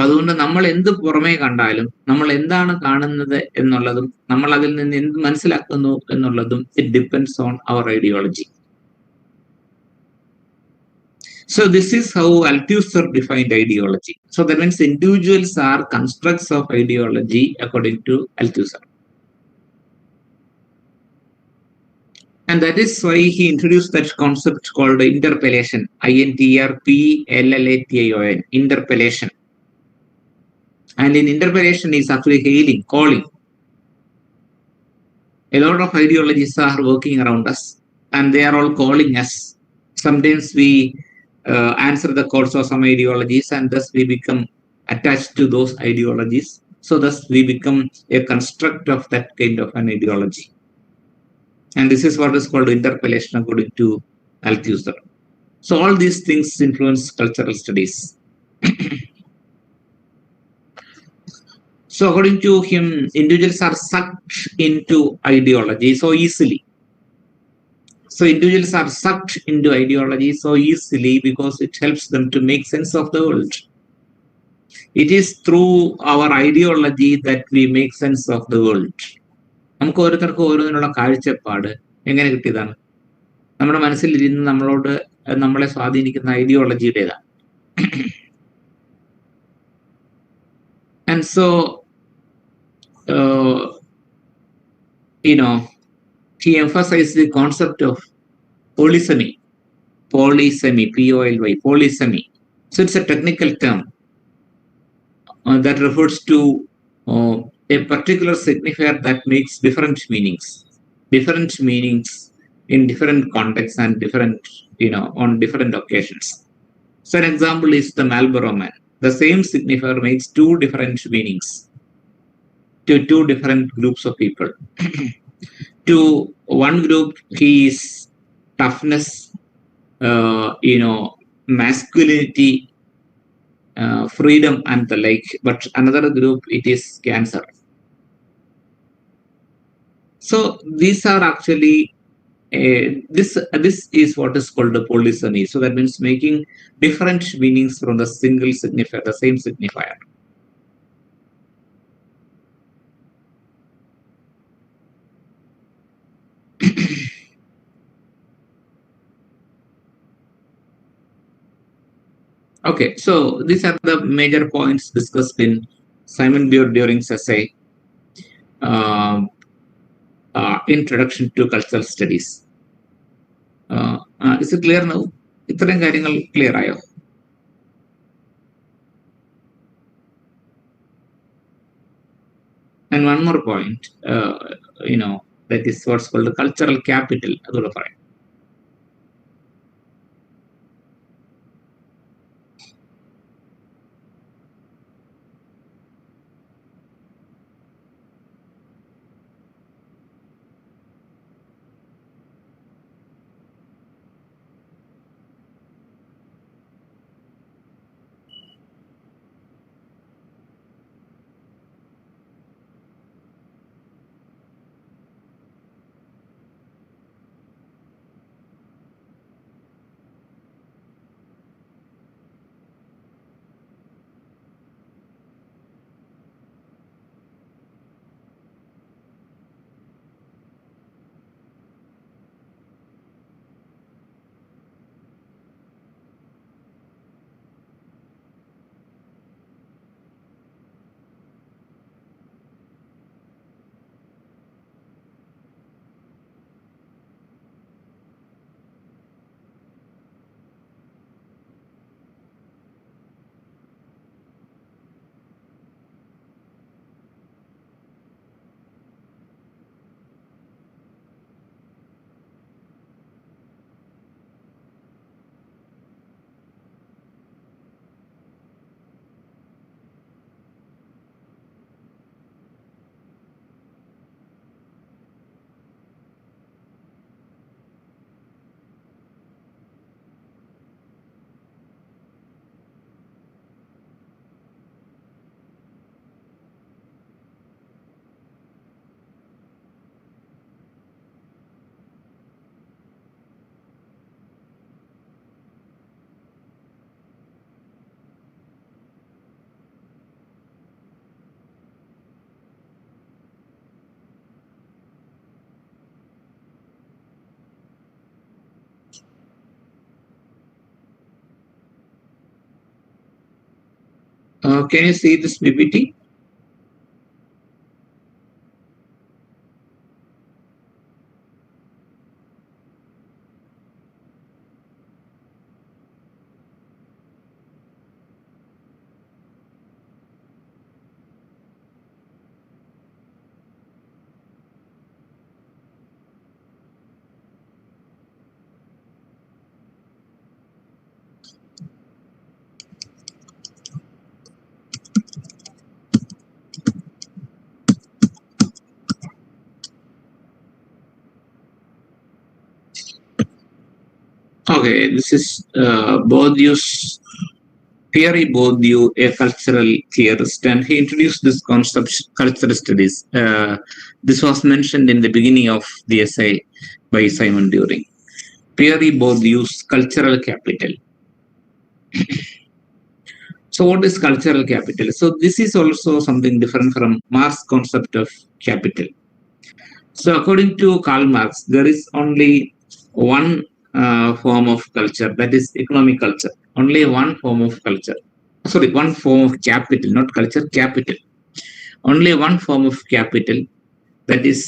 അതുകൊണ്ട് നമ്മൾ എന്ത് പുറമേ കണ്ടാലും നമ്മൾ എന്താണ് കാണുന്നത് എന്നുള്ളതും നമ്മൾ അതിൽ നിന്ന് എന്ത് മനസ്സിലാക്കുന്നു എന്നുള്ളതും it depends on our ideology. So this is how Althusser defined ideology. So that means individuals are constructs of ideology according to Althusser. And that is why he introduced that concept called interpellation, INTRPLLATION, interpellation. And in interpellation is actually hailing, calling. A lot of ideologies are working around us and they are all calling us. Sometimes we answer the calls of some ideologies and thus we become attached to those ideologies. So thus we become a construct of that kind of an ideology. And this is what is called interpellation according to Althusser. So all these things influence cultural studies. So according to him, individuals are sucked into ideology so easily. So individuals are sucked into ideology so easily because it helps them to make sense of the world. It is through our ideology that we make sense of the world. നമുക്ക് ഓരോരുത്തർക്കും ഓരോന്നിനുള്ള കാഴ്ചപ്പാട് എങ്ങനെ കിട്ടിയതാണ്? നമ്മുടെ മനസ്സിലിരുന്ന് നമ്മളെ സ്വാധീനിക്കുന്ന ഐഡിയോളജിയുടേതാണ്. And so he emphasized the concept of polysemy, POLY, polysemy. So it's a technical term that refers to a particular signifier that makes different meanings in different contexts and on different occasions. So an example is the Marlboro Man. The same signifier makes two different meanings to two different groups of people. To one group, he is toughness, masculinity, freedom and the like, but another group, it is cancer. So these are actually this is what is called a polysemy. So that means making different meanings from the single signifier, the same signifier. Okay, so these are the major points discussed in Simon Beer during essay, Introduction to Cultural Studies. Is it clear now? ഇത്രയും കാര്യങ്ങൾ clear ആയോ? And one more point, that is what's called the cultural capital. അതുകൂടെ പറയാം. Can you see this PPT? Okay, this is Pierre Bourdieu, a cultural theorist, and he introduced this concept, cultural studies. This was mentioned in the beginning of the essay by Simon During. Pierre Bourdieu's cultural capital. So what is cultural capital? So this is also something different from Marx's concept of capital. So according to Karl Marx, there is only one form of culture, that is economic culture. Only one form of culture. Sorry, one form of capital, not culture, capital. Only one form of capital, that is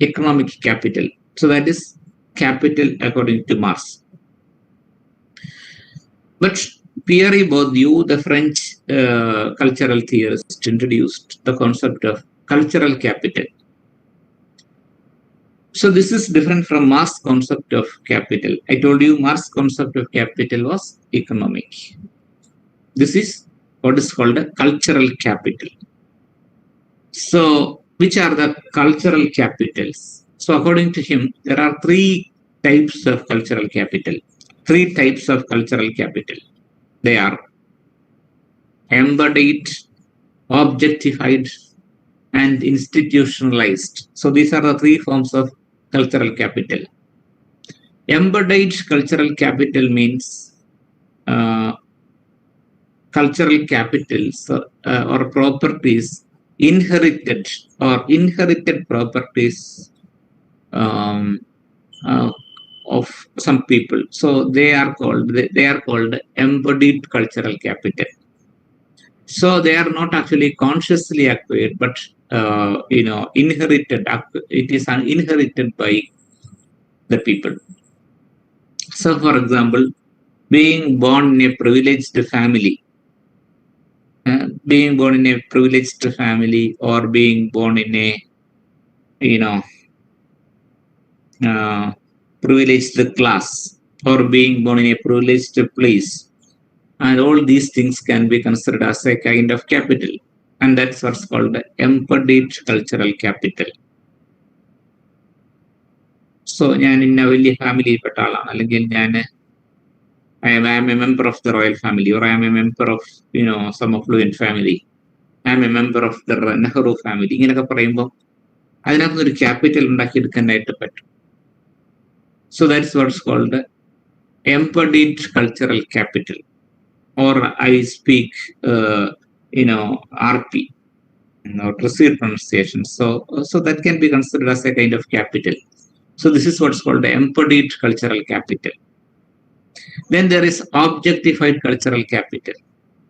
economic capital. So that is capital according to Marx. But Pierre Bourdieu, the French cultural theorist, introduced the concept of cultural capital. So this is different from Marx's concept of capital. I told you Marx's concept of capital was economic. This is what is called a cultural capital. So which are the cultural capitals? So according to him, there are three types of cultural capital. Three types of cultural capital. They are embodied, objectified, and institutionalized. So these are the three forms of cultural capital. Embodied cultural capital means uh, cultural capitals or properties inherited inherited properties um, uh, of some people. So they are called embodied cultural capital. So they are not actually consciously acquired, but inherited. It is inherited by the people. So, for example, being born in a privileged family, or being born in a you know uh, privileged class, or being born in a privileged place, and all these things can be considered as a kind of capital, and that's what's called the embodied cultural capital. So ഞാൻ ഇന്ന വലിയ ഫാമിലിയിൽപ്പെട്ട ആളാണ്, അല്ലെങ്കിൽ I am a member of the royal family, or I am a member of some affluent family, I am a member of the Nehru family. ഇങ്ങനെയൊക്കെ പറയുമ്പോൾ അതിനകത്തൊരു capital ഉണ്ടാക്കിയെടുക്കാനായിട്ട് പറ്റും. So that's what's called the embodied cultural capital, or I speak RP, received pronunciation. So that can be considered as a kind of capital. So this is what's called the embodied cultural capital. Then there is objectified cultural capital.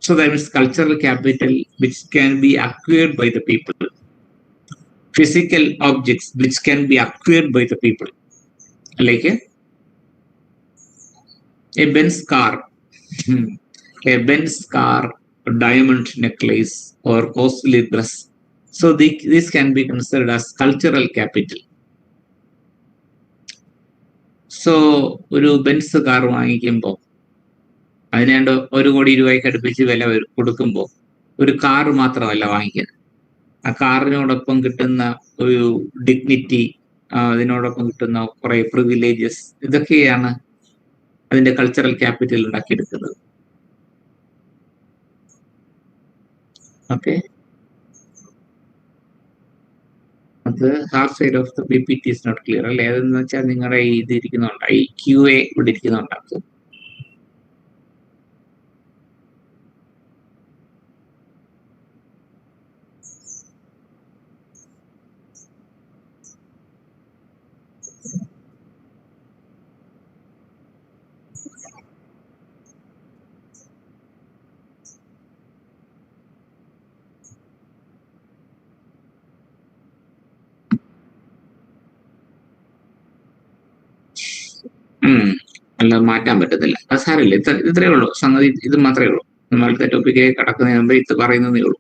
So that means cultural capital which can be acquired by the people, physical objects which can be acquired by the people, like a Benz car, a Benz car, a diamond necklace, or costly dress. So this can be considered as cultural capital. So ഒരു Benz car വാങ്ങിക്കുമ്പോൾ അതിനാണ്ട് 1 കോടി രൂപയ്ക്ക് അടുപ്പിച്ച് വില കൊടുക്കുമ്പോൾ ഒരു car മാത്രമല്ല വാങ്ങിക്കുന്നത്, ആ കാറിനോടൊപ്പം കിട്ടുന്ന ഒരു ഡിഗ്നിറ്റി, അതിനോടൊപ്പം കിട്ടുന്ന കുറെ പ്രിവിലേജസ്, ഇതൊക്കെയാണ് അതിന്റെ കൾച്ചറൽ ക്യാപിറ്റൽ ഉണ്ടാക്കിയെടുക്കുന്നത്. ഓക്കെ, അത് half side of the PPT is not clear അല്ലേ? അതെന്ന് വെച്ചാൽ നിങ്ങളുടെ ഇത് ഇരിക്കുന്നുണ്ട്, ഈ QA ഇവിടെ ഇരിക്കുന്നുണ്ട്. അല്ല, മാറ്റാൻ പറ്റത്തില്ല. അത് സാരമില്ല, ഇത്രയേ ഉള്ളൂ സംഗതി, ഇത് മാത്രമേ ഉള്ളൂ. നമ്മളത്തെ ടോപ്പിക്ക് കടക്കുന്നതിന് മുമ്പ് ഇത് പറയുന്നതേ ഉള്ളൂ.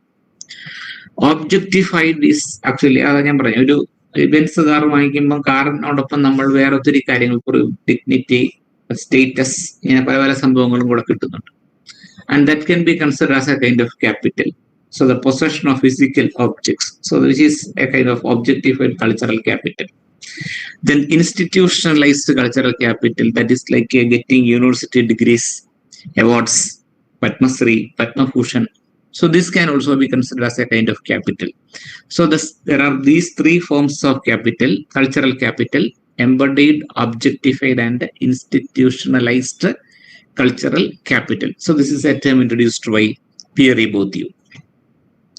ഓബ്ജക്റ്റിഫൈഡ് ഈസ് ആക്ച്വലി, അതാ ഞാൻ പറഞ്ഞു, ഒരു ബെൻസ് കാർ വാങ്ങിക്കുമ്പോൾ കാറിനോടൊപ്പം നമ്മൾ വേറെ ഒത്തിരി കാര്യങ്ങൾ, ഡിഗ്നിറ്റി, സ്റ്റേറ്റസ്, ഇങ്ങനെ പല പല സംഭവങ്ങളും കൂടെ കിട്ടുന്നുണ്ട്. And that can be consider as A kind of capital. So the possession of physical objects, so which is a kind of objectified cultural capital. Then institutionalized cultural capital, that is like getting university degrees, awards, Padma Shri, Padma Bhushan. So this can also be considered as a kind of capital. So there are these three forms of capital: cultural capital, embodied, objectified, and institutionalized cultural capital. So this is a term introduced by Pierre Bourdieu.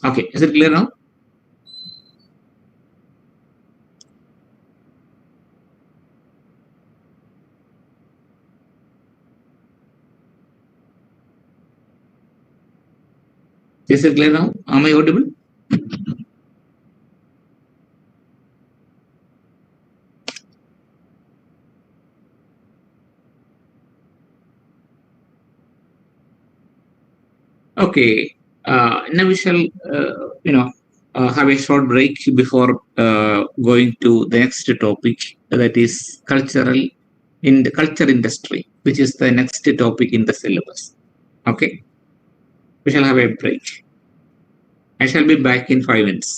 Okay, is it clear now? Is it clear now? Am I audible? Okay, now we shall, have a short break before going to the next topic, that is cultural in the culture industry, which is the next topic in the syllabus. Okay, we shall have a break. I shall be back in 5 minutes.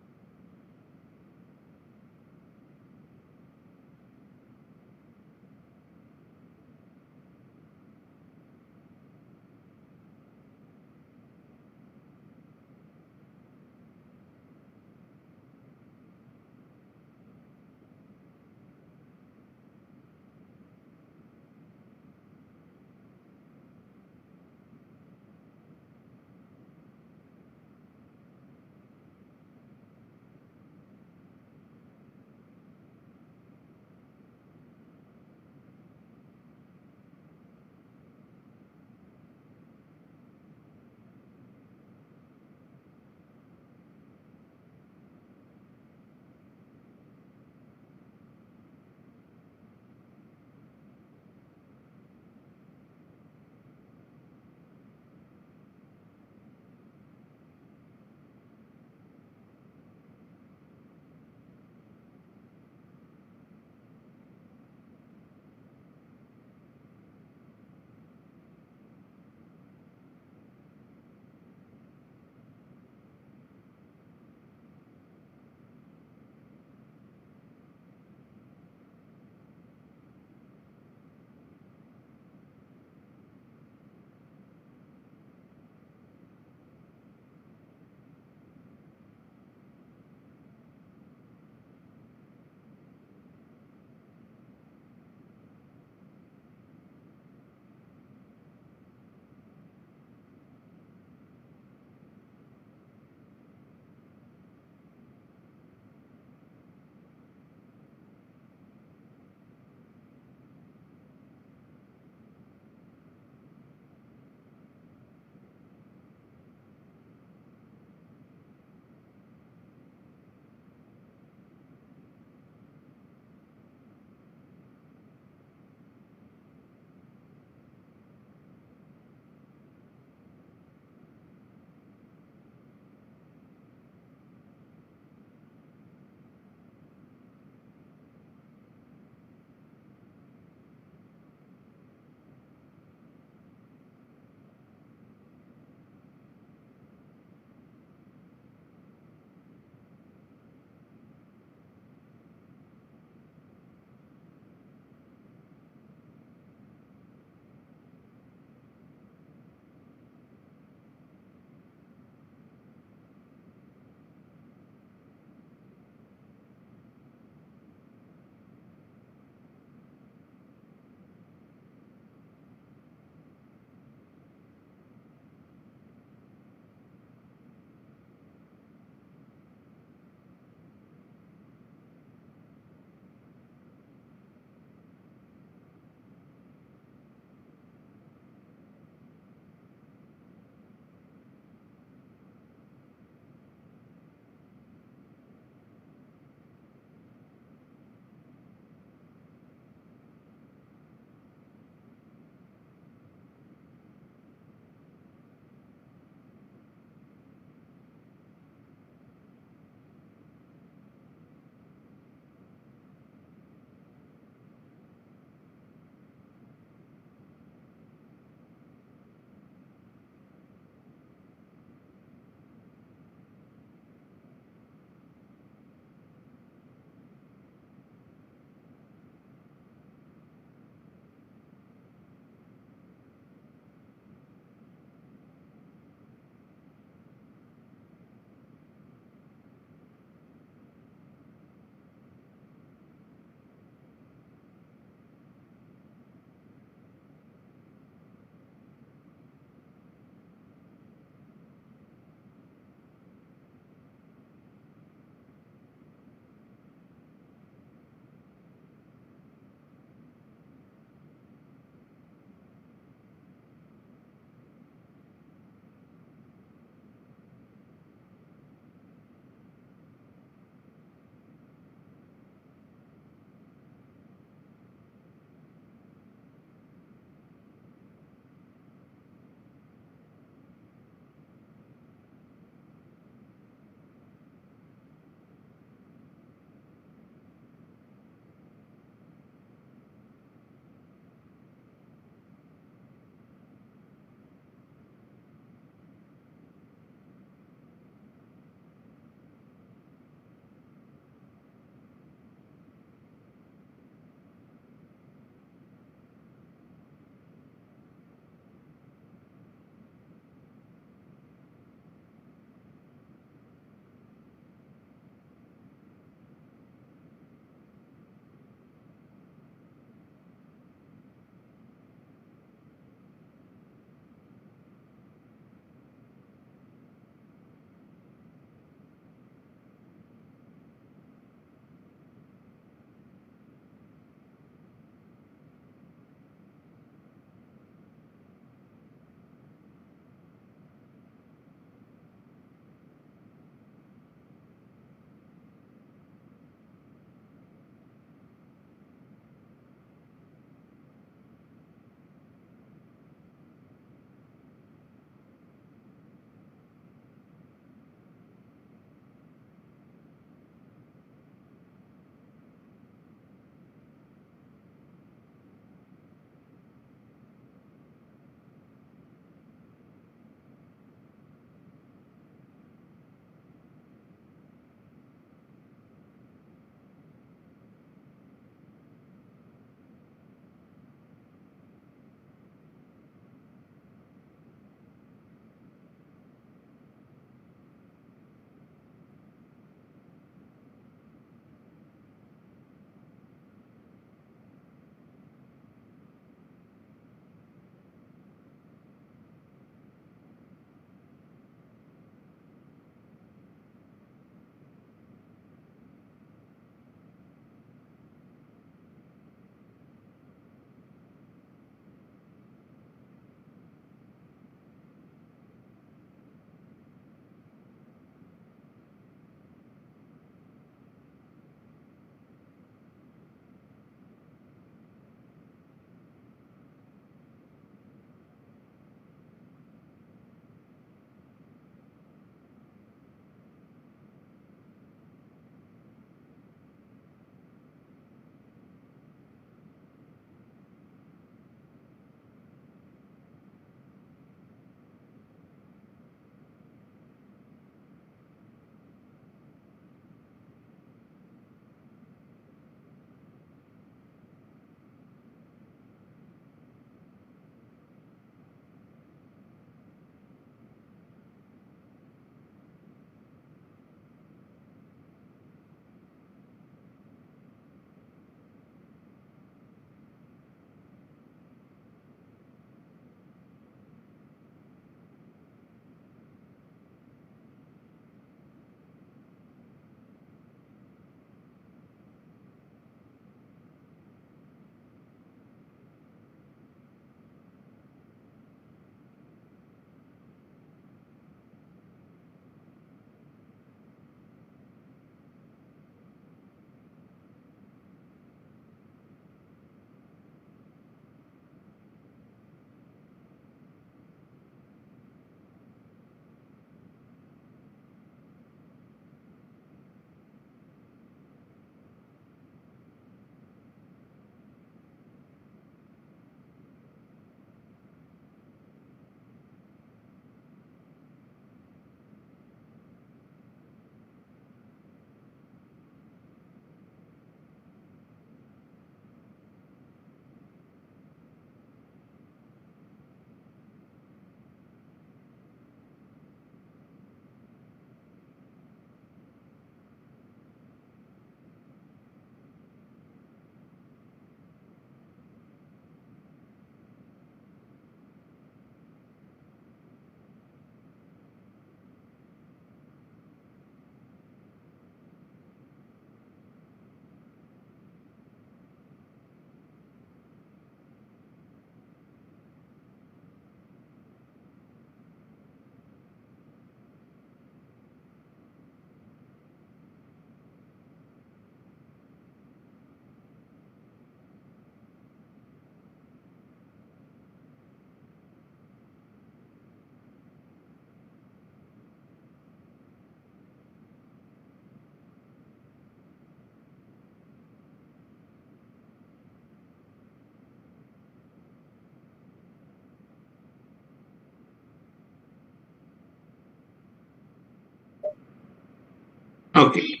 Okay.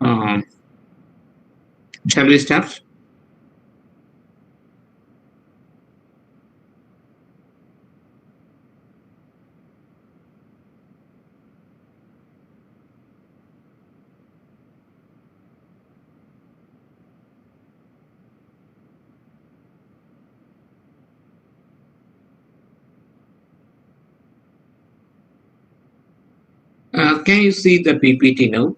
Um, shall we start? Can you see the PPT now?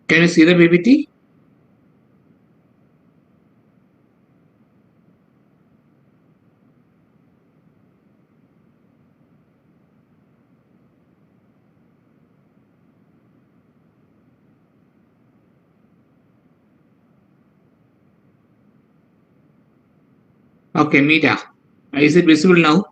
Can you see the PPT? Okay, Mira. Is it visible now?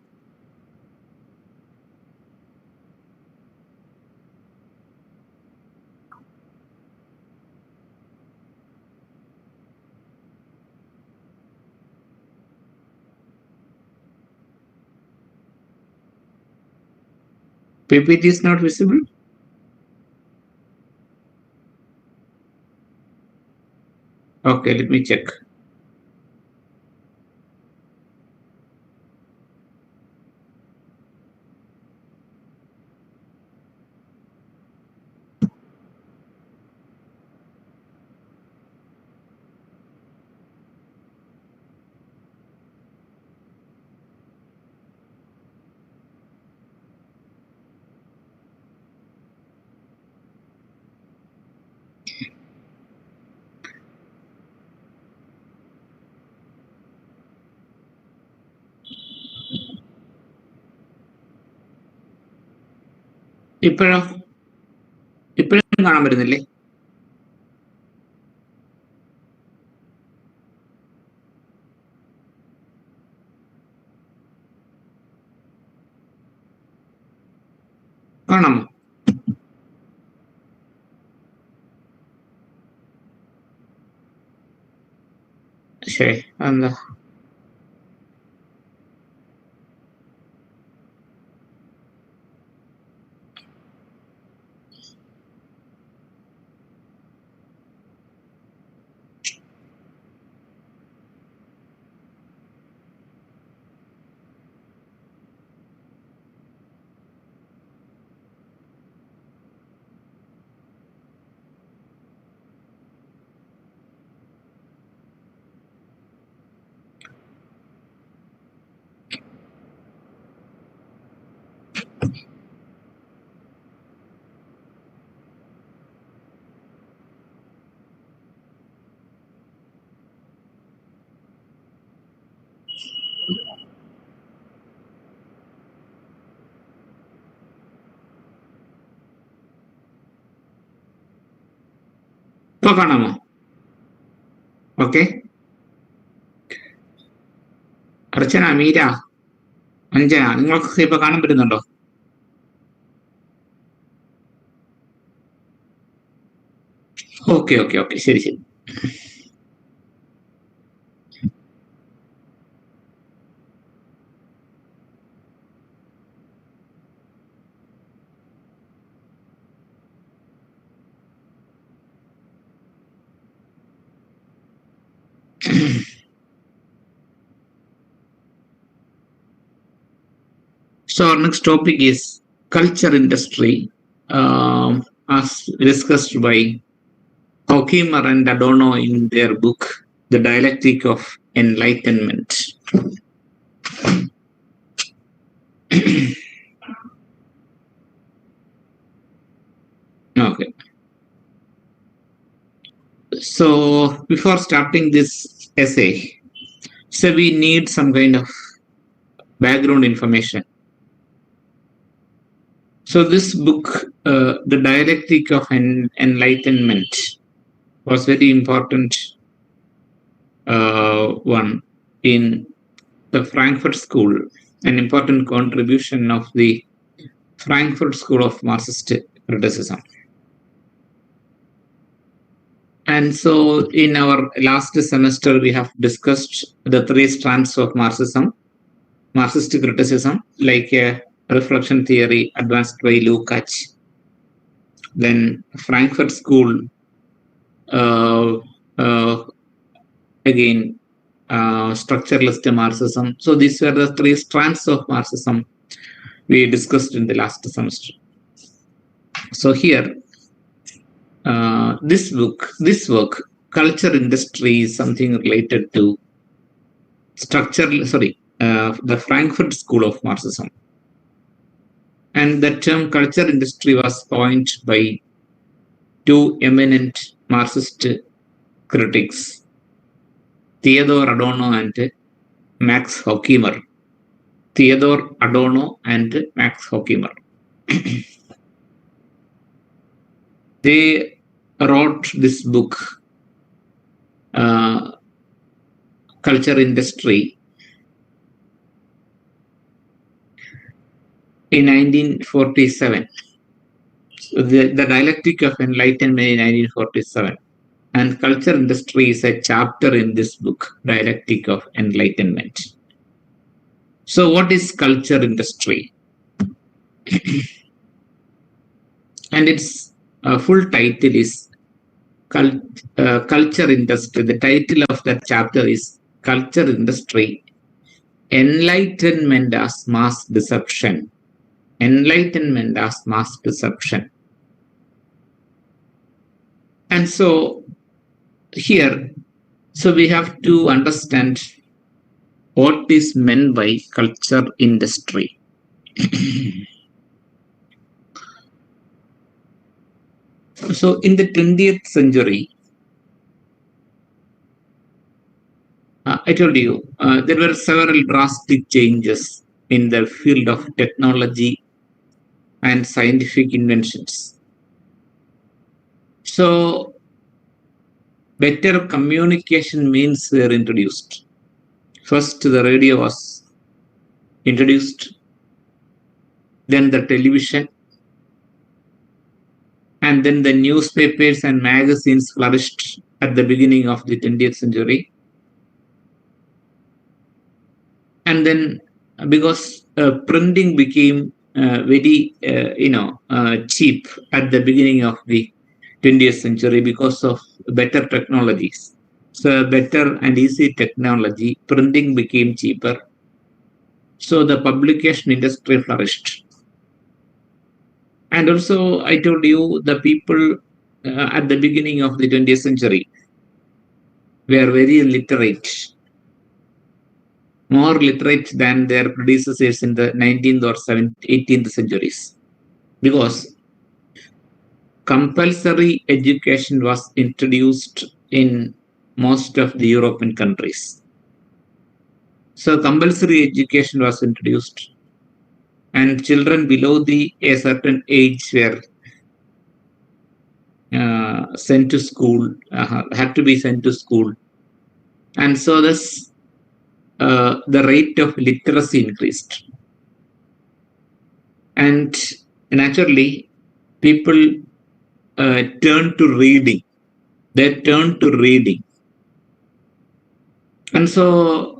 PPT is not visible? Okay, let me check. ഇപ്പോഴോ? ഇപ്പോഴും കാണാൻ പറ്റുന്നില്ലേ? കാണാമോ? ശരി, എന്താ? ഇപ്പൊ കാണാമോ? Okay. അർച്ചന, മീര, അഞ്ജന, നിങ്ങൾക്ക് ഇപ്പൊ കാണാൻ പറ്റുന്നുണ്ടോ? ഓക്കെ ഓക്കെ ഓക്കെ, ശരി ശരി. So our next topic is culture industry, as discussed by Hawkimer and Adorno in their book The Dialectic of Enlightenment. Okay. So before starting this essay, so we need some kind of background information. So this book, The Dialectic of Enlightenment, was very important one in the Frankfurt School, an important contribution of the Frankfurt School of Marxist criticism. And so in our last semester, we have discussed the three strands of Marxism, Marxist criticism, like reflection theory advanced by Lukács, then Frankfurt School, uh, uh, again, structuralist Marxism. So these were the three strands of Marxism we discussed in the last semester. So here, this work, Culture Industry, is something related to the Frankfurt School of Marxism. And the term culture industry was coined by two eminent Marxist critics, Theodor Adorno and Max Horkheimer. Theodor Adorno and Max Horkheimer. They wrote this book, Culture Industry, in 1947. So the Dialectic of Enlightenment in 1947. And Culture Industry is a chapter in this book, Dialectic of Enlightenment. So what is culture industry? And its full title is Culture Industry. The title of that chapter is Culture Industry, Enlightenment as Mass Deception. Enlightenment as Mass Deception. And so here, so we have to understand what is meant by culture industry. So in the 20th century, I told you, there were several drastic changes in the field of technology and scientific inventions. So better communication means were introduced. First, the radio was introduced, then the television, and then the newspapers and magazines flourished at the beginning of the 20th century. And then because printing became very cheap at the beginning of the 20th century because of better technologies. So better and easy technology, printing became cheaper. So the publication industry flourished. And also, I told you, the people at the beginning of the 20th century were very literate, more literate than their predecessors in the 19th or 18th centuries, because compulsory education was introduced in most of the European countries. So compulsory education was introduced, and children below a certain age were sent to school, had to be sent to school. And so thus the rate of literacy increased. And naturally, people turned to reading. They turned to reading. And so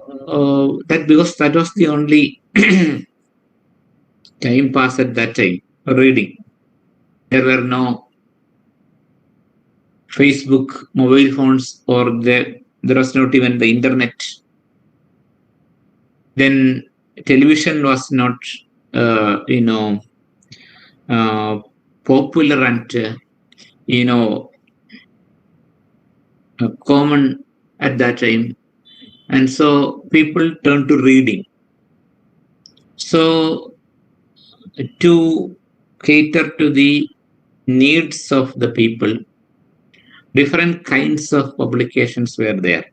because that was the only time pass at that time, reading. There were no Facebook, mobile phones, or there was not even the internet. Then television was not, popular and, common at that time. And so people turned to reading. So to cater to the needs of the people, different kinds of publications were there.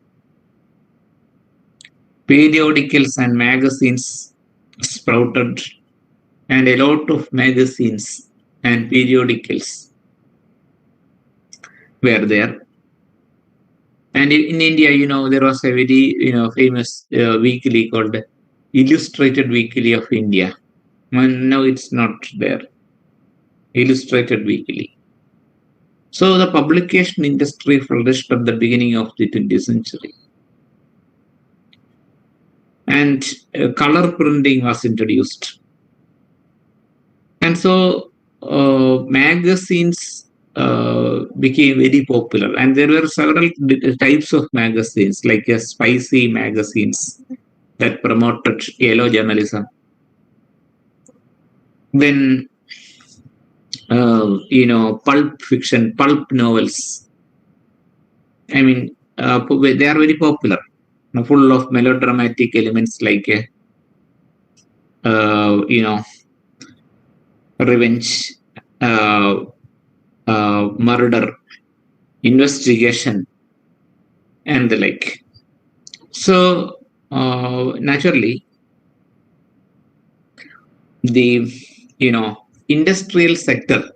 Periodicals and magazines sprouted, and a lot of magazines and periodicals were there. And in India, there was a very, famous weekly called Illustrated Weekly of India. Now it's not there. Illustrated Weekly. So the publication industry flourished at the beginning of the 20th century. And color printing was introduced. And so magazines became very popular. And there were several types of magazines, like spicy magazines that promoted yellow journalism. Then, pulp fiction, pulp novels. I mean, they are very popular, full of melodramatic elements like, revenge, murder, investigation, and the like. So, naturally, the industrial sector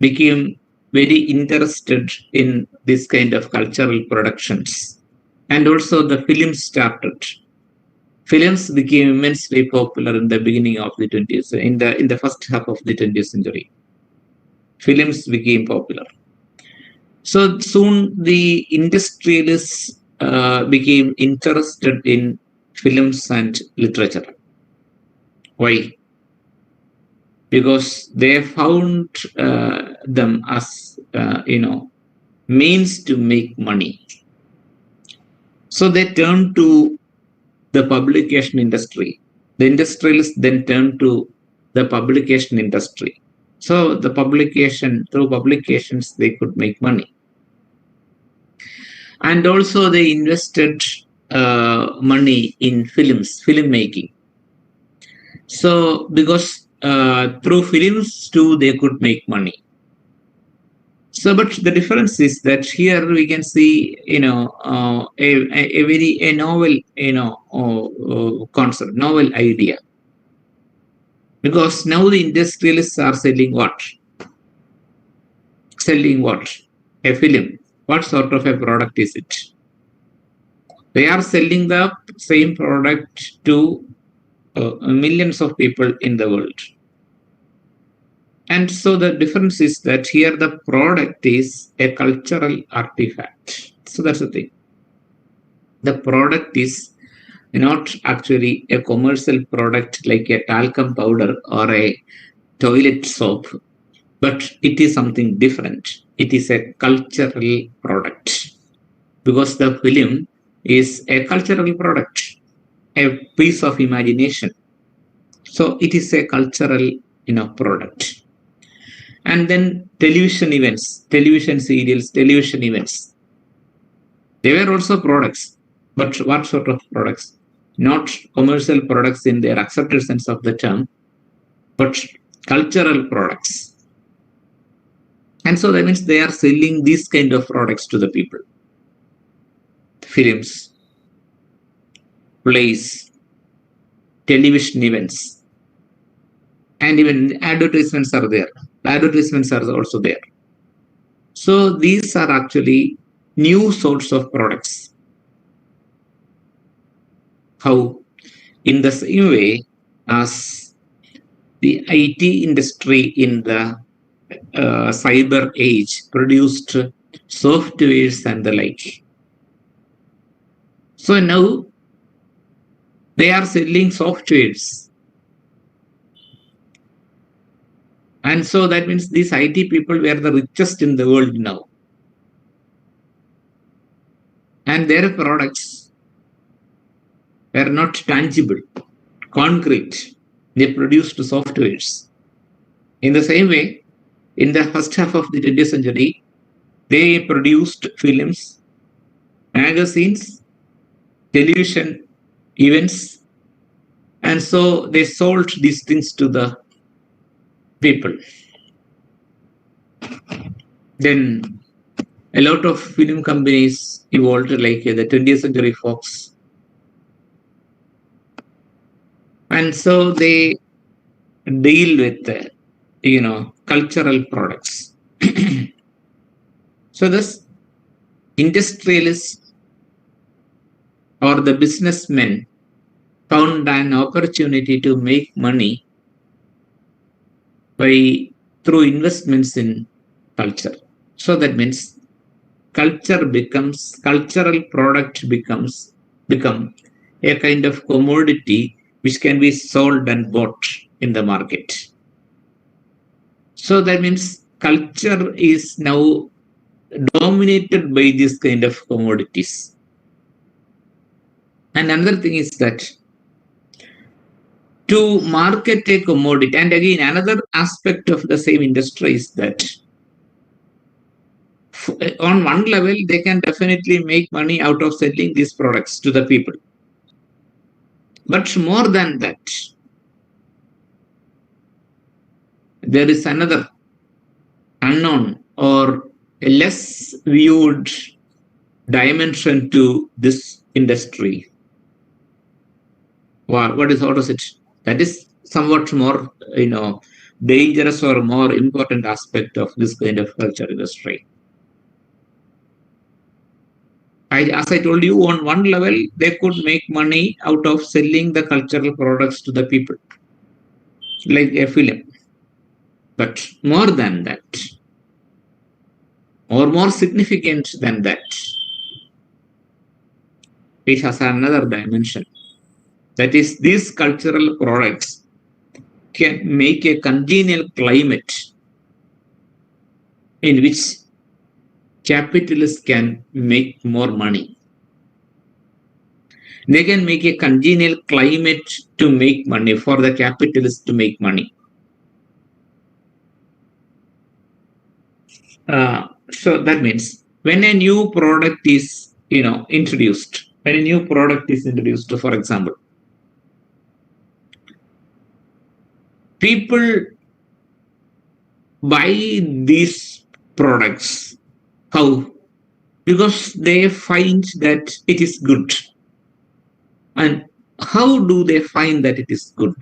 became very interested in this kind of cultural productions, and also the films started. Films became immensely popular in the beginning of the 20th, in the first half of the 20th century. Films became popular. So soon the industrialists became interested in films and literature. Why? Because they found them as, means to make money. So they turned to the publication industry. The industrialists then turned to the publication industry. So through publications, they could make money. And also they invested money in filmmaking. So because through films too, they could make money. So, but the difference is that here we can see, a novel, concept, novel idea. Because now the industrialists are selling what? Selling what? A film. What sort of a product is it? They are selling the same product to millions of people in the world. And so the difference is that here the product is a cultural artifact. So that's the thing. The product is not actually a commercial product like a talcum powder or a toilet soap, but it is something different. It is a cultural product, because the film is a cultural product, a piece of imagination. So it is a cultural, product. And then television events, television serials, television events. They were also products, but what sort of products? Not commercial products in their accepted sense of the term, but cultural products. And so that means they are selling these kind of products to the people. Films, plays, television events, and even advertisements are there. Advertisements are also there. So these are actually new sorts of products. How? In the same way as the IT industry in the cyber age produced softwares and the like. So now they are selling softwares. And so that means these IT people were the richest in the world now. And their products were not tangible, concrete. They produced softwares. In the same way, in the first half of the 20th century, they produced films, magazines, television events, and so they sold these things to the people. Then a lot of film companies evolved, like the 20th Century Fox. And so they deal with, cultural products. So this industrialists or the businessmen found an opportunity to make money through investments in culture. So that means cultural product become a kind of commodity which can be sold and bought in the market. So that means culture is now dominated by this kind of commodities. And another thing is that to market a commodity, and again, another aspect of the same industry is that on one level, they can definitely make money out of selling these products to the people. But more than that, there is another unknown or a less viewed dimension to this industry. What is it? That is somewhat more, dangerous or more important aspect of this kind of culture industry. As I told you, on one level, they could make money out of selling the cultural products to the people, like a film. But more than that, or more significant than that, it has another dimension. That is, these cultural products can make a congenial climate in which capitalists can make more money. They can make a congenial climate to make money, for the capitalists to make money. So that means when a new product is, introduced, for example, people buy these products. How? Because they find that it is good. And how do they find that it is good?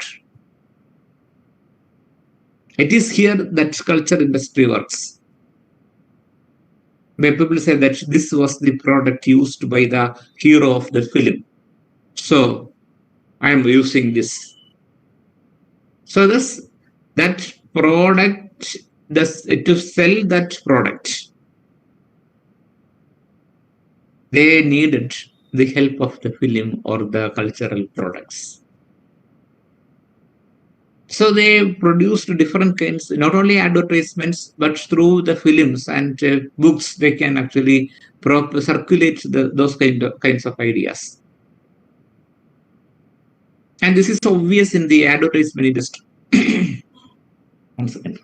It is here that culture industry works. Where people say that this was the product used by the hero of the film, so I am using this. So that product, to sell that product, they needed the help of the film or the cultural products. So they produced different kinds, not only advertisements, but through the films and books, they can actually circulate those kinds of ideas. And this is obvious in the advertisement industry. 1 second.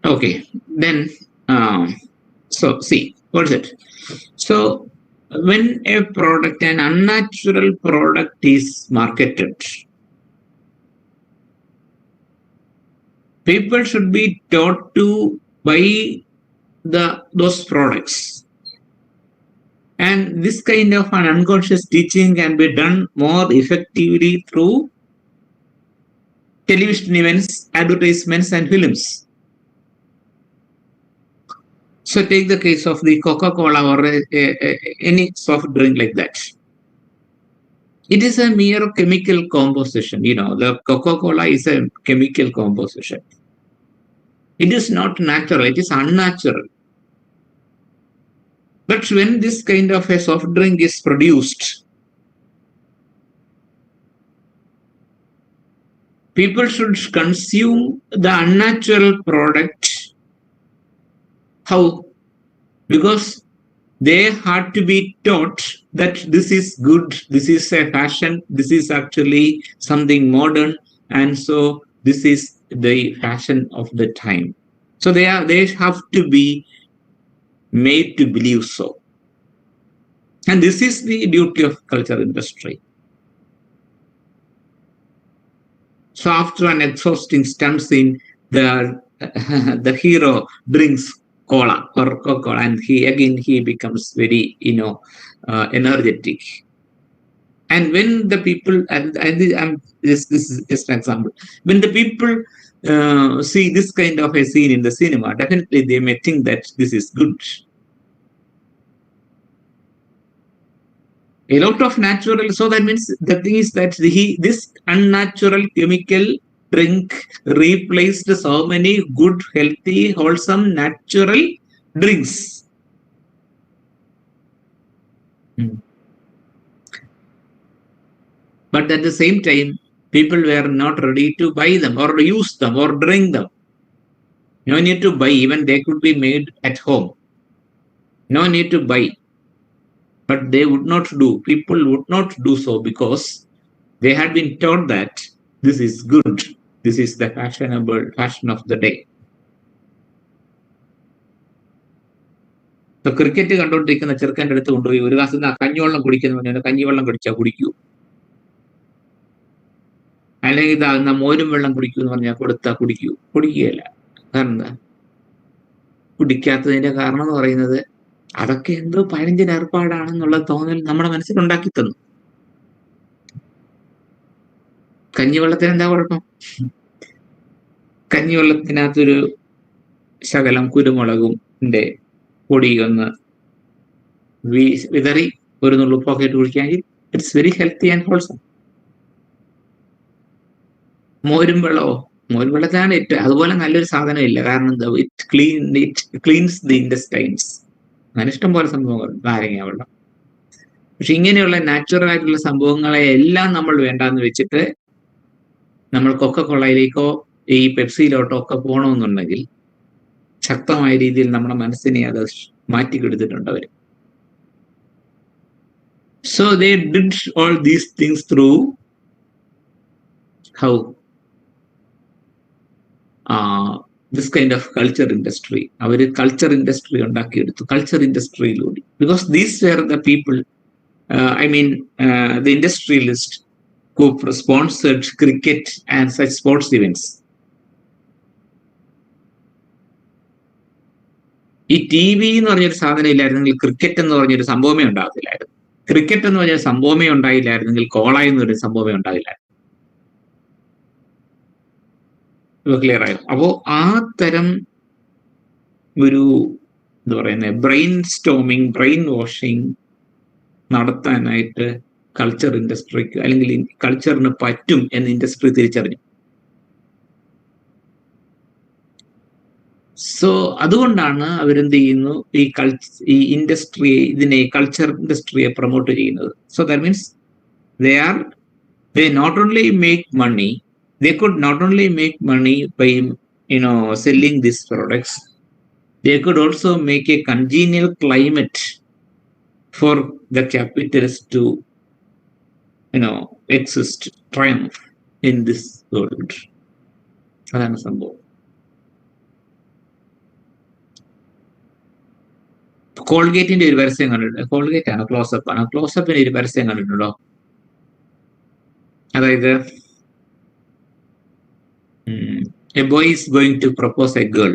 Okay, then, so see, what is it? So when a product, an unnatural product is marketed, people should be taught to buy those products. And this kind of an unconscious teaching can be done more effectively through television events, advertisements, and films. So take the case of the Coca-Cola or any soft drink like that. It is a mere chemical composition. The Coca-Cola is a chemical composition. It is not natural, it is unnatural. But when this kind of a soft drink is produced, people should consume the unnatural product. How? Because they had to be taught that this is good, this is a fashion, this is actually something modern, and so this is the fashion of the time. So they have to be made to believe so. And this is the duty of culture industry. So after an exhausting stunt scene, the hero drinks cola or Coca-Cola, and he becomes very energetic. And when the people, this is just an example, when the people see this kind of a scene in the cinema, definitely they may think that this is good. A lot of natural, so that means the thing is that this unnatural chemical drink replaced so many good, healthy, wholesome, natural drinks. But at the same time, people were not ready to buy them or use them or drink them. No need to buy, even they could be made at home. No need to buy. But they would not do, people would not do so because they had been taught that this is good, this is the fashion of the day. So cricket കണ്ടോണ്ടിരിക്കുന്ന ചെറുക്കൻ്റെ അടുത്ത് കൊണ്ടുപോയി ഒരു glass കഞ്ഞിവെള്ളം കുടിക്കുന്നു പറഞ്ഞാൽ കഞ്ഞിവെള്ളം കുടിച്ചാൽ കുടിക്കൂ, അല്ലെങ്കിൽ ഇതാകുന്ന മോരും വെള്ളം കുടിക്കൂ എന്ന് പറഞ്ഞാൽ കൊടുത്താൽ കുടിക്കുകയില്ല. കാരണം എന്താ? കുടിക്കാത്തതിന്റെ കാരണം എന്ന് പറയുന്നത് അതൊക്കെ എന്തോ പഴഞ്ചൻ ഏർപ്പാടാണെന്നുള്ള തോന്നൽ നമ്മുടെ മനസ്സിൽ ഉണ്ടാക്കി തന്നു. കഞ്ഞിവെള്ളത്തിന് എന്താ കുഴപ്പം? കഞ്ഞിവെള്ളത്തിനകത്തൊരു ശകലം കുരുമുളകും പൊടി ഒന്ന് വിതറി ഒരു നുള്ളുപ്പൊക്കെ ഇട്ട് കുടിക്കുകയാണെങ്കിൽ it's very healthy and wholesome. മോരും വെള്ളത്തിനാണ് അതുപോലെ നല്ലൊരു സാധനം ഇല്ല. കാരണം എന്താ? It cleanses the intestines. അങ്ങനെ ഇഷ്ടം പോലെ സംഭവങ്ങൾ, നാരങ്ങ വെള്ളം. പക്ഷെ ഇങ്ങനെയുള്ള നാച്ചുറൽ ആയിട്ടുള്ള സംഭവങ്ങളെ എല്ലാം നമ്മൾ വേണ്ടാന്ന് വെച്ചിട്ട് നമ്മൾ കൊക്കക്കോളയിലേക്കോ ഈ പെപ്സിയിലോട്ടോ ഒക്കെ പോകണമെന്നുണ്ടെങ്കിൽ ശക്തമായ രീതിയിൽ നമ്മുടെ മനസ്സിനെ അത് മാറ്റിക്കെടുത്തിട്ടുണ്ട് അവർ. So they did all these things through how this kind of culture industry. അവര് കൾച്ചർ ഇൻഡസ്ട്രി ഉണ്ടാക്കിയെടുത്തു, കൾച്ചർ ഇൻഡസ്ട്രിയിലൂടെ. Because these were the people, the industrialists who sponsored cricket and such sports events. ഈ ടി വി എന്ന് പറഞ്ഞൊരു സാധനം ഇല്ലായിരുന്നെങ്കിൽ cricket എന്ന് പറഞ്ഞൊരു സംഭവമേ ഉണ്ടാകത്തില്ലായിരുന്നു. ക്രിക്കറ്റ് എന്ന് പറഞ്ഞൊരു സംഭവമേ ഉണ്ടായില്ലായിരുന്നെങ്കിൽ കോള എന്നൊരു സംഭവമേ ഉണ്ടാകില്ലായിരുന്നു. ക്ലിയർ ആയോ? അപ്പോ ആ തരം ഒരു എന്താ പറയുന്നത് ബ്രെയിൻ സ്റ്റോമിങ്, ബ്രെയിൻ വാഷിങ് നടത്താനായിട്ട് കൾച്ചർ ഇൻഡസ്ട്രിക്ക് അല്ലെങ്കിൽ കൾച്ചറിന് പറ്റും എന്ന് ഇൻഡസ്ട്രി തിരിച്ചറിഞ്ഞു. സോ അതുകൊണ്ടാണ് അവരെന്ത് ചെയ്യുന്നു, ഈ ഇതിനെ കൾച്ചർ ഇൻഡസ്ട്രിയെ പ്രൊമോട്ട് ചെയ്യുന്നത്. So that means they not only make money, they could not only make money by selling these products, they could also make a congenial climate for the capitalists to exist, triumph in this world. അതാണ് സംഭവം. കോൾഗേറ്റിന്റെ ഒരു പരസ്യം കണ്ടിട്ടുണ്ട്. Colgate ആണ്, close-up ആണ്. ക്ലോസപ്പിന്റെ ഒരു പരസ്യം കണ്ടിട്ടുണ്ടോ? അതായത് a boy is going to propose a girl,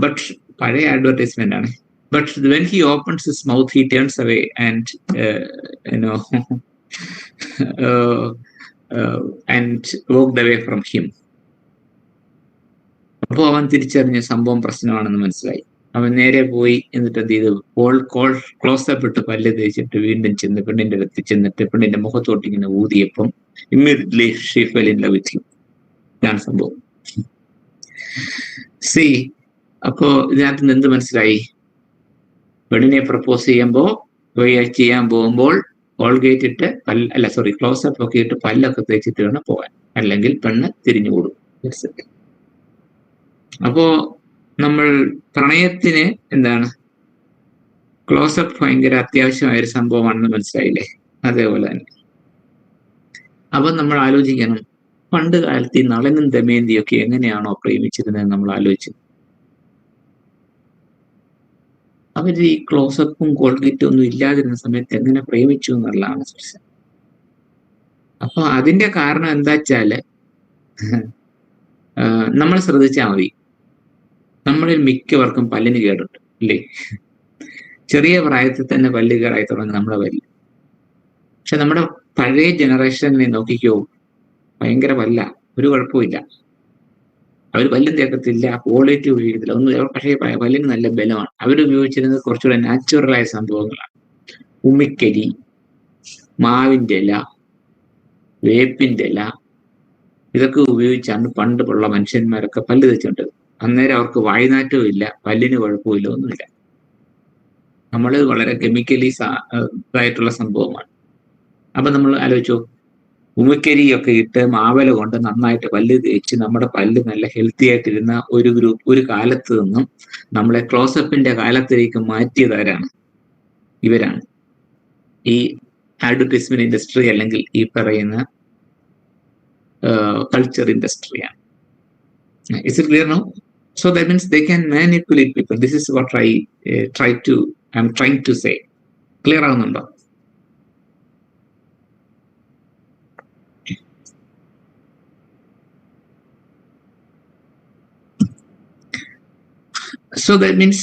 but പഴയ അഡ്വർടൈസ്മെന്റ് ആണ്. But when he opens his mouth, he turns away and and walked away from him. അപ്പോൾ അവൻ തിരിച്ചറിഞ്ഞ സംഭവം പ്രശ്നമാണെന്ന് മനസ്സിലായി. അവൻ നേരെ പോയി എന്നിട്ട് എന്ത് ചെയ്തു, ക്ലോസപ്പ് ഇട്ട് പല്ല് തേച്ചിട്ട് വീണ്ടും ചെന്ന് പെണ്ണിന്റെ അടുത്ത് ചെന്നിട്ട് പെണ്ണിന്റെ മുഖത്തോട്ട് ഇങ്ങനെ ഊതിയപ്പം immediately she fell in love with him. ഇതാണ് സംഭവം. അപ്പോ ഇതിനകത്ത് നിന്ന് എന്ത് മനസ്സിലായി? പെണ്ണിനെ പ്രപ്പോസ് ചെയ്യാൻ പോകുമ്പോൾ കോൾഗേറ്റ് ഇട്ട് ക്ലോസപ്പ് ഒക്കെ ഇട്ട് പല്ലൊക്കെ തേച്ചിട്ട് വേണം പോകാൻ, അല്ലെങ്കിൽ പെണ്ണ് തിരിഞ്ഞുകൂടും. അപ്പോ നമ്മൾ പ്രണയത്തിന് എന്താണ് ക്ലോസപ്പ് ഭയങ്കര അത്യാവശ്യമായ ഒരു സംഭവമാണെന്ന് മനസ്സിലായില്ലേ? അതേപോലെ തന്നെ. അപ്പം നമ്മൾ ആലോചിക്കണം, പണ്ട് കാലത്ത് ഈ നളനും ദമയന്തിയൊക്കെ എങ്ങനെയാണോ പ്രേമിച്ചിരുന്നത് നമ്മൾ ആലോചിച്ചു. അവർ ഈ ക്ലോസപ്പും കോൾഗേറ്റും ഒന്നും ഇല്ലാതിരുന്ന സമയത്ത് എങ്ങനെ പ്രേമിച്ചു എന്നുള്ളതാണ് പ്രശ്നം. അപ്പൊ അതിന്റെ കാരണം എന്താ വെച്ചാല് നമ്മൾ ശ്രദ്ധിച്ചാൽ മതി, നമ്മളിൽ മിക്കവർക്കും പല്ലിന് കേടുണ്ട് ഇല്ലേ? ചെറിയ പ്രായത്തിൽ തന്നെ പല്ല് കേടായി തുടങ്ങി നമ്മുടെ പല്ല്. പക്ഷെ നമ്മുടെ പഴയ ജനറേഷനെ നോക്കിക്കോ, ഭയങ്കര പല്ല, ഒരു കുഴപ്പമില്ല. അവർ പല്ലും തേക്കത്തില്ല, ക്വാളിറ്റി ഉപയോഗിക്കത്തില്ല, ഒന്നും. പക്ഷേ പല്ലിന് നല്ല ബലമാണ്. അവരുപയോഗിച്ചിരുന്നത് കുറച്ചുകൂടെ നാച്ചുറലായ സംഭവങ്ങളാണ്. ഉമിക്കരി, മാവിന്റെ ഇല, വേപ്പിന്റെ ഇല, ഇതൊക്കെ ഉപയോഗിച്ചാണ് പണ്ടുള്ള മനുഷ്യന്മാരൊക്കെ പല്ല് തേച്ചുകൊണ്ടത്. അന്നേരം അവർക്ക് വായ്നാറ്റവും ഇല്ല, പല്ലിന് കുഴപ്പമില്ല, ഒന്നുമില്ല. നമ്മൾ വളരെ കെമിക്കലി ഇതായിട്ടുള്ള സംഭവമാണ്. അപ്പൊ നമ്മൾ ആലോചിച്ചോ, ഉമിക്കരിയൊക്കെ ഇട്ട് മാവല കൊണ്ട് നന്നായിട്ട് പല്ല് തേച്ച് നമ്മുടെ പല്ല് നല്ല ഹെൽത്തി ആയിട്ടിരുന്ന ഒരു കാലത്ത് നിന്നും നമ്മളെ ക്ലോസപ്പിന്റെ കാലത്തിലേക്ക് മാറ്റിയതാരാണ്? ഇവരാണ്. ഈ അഡ്വർടൈസ്മെന്റ് ഇൻഡസ്ട്രി അല്ലെങ്കിൽ ഈ പറയുന്ന culture industry. Is it clear now? So that means they can manipulate people. This is what I'm trying to say. Clear ആവുന്നുണ്ടോ? So that means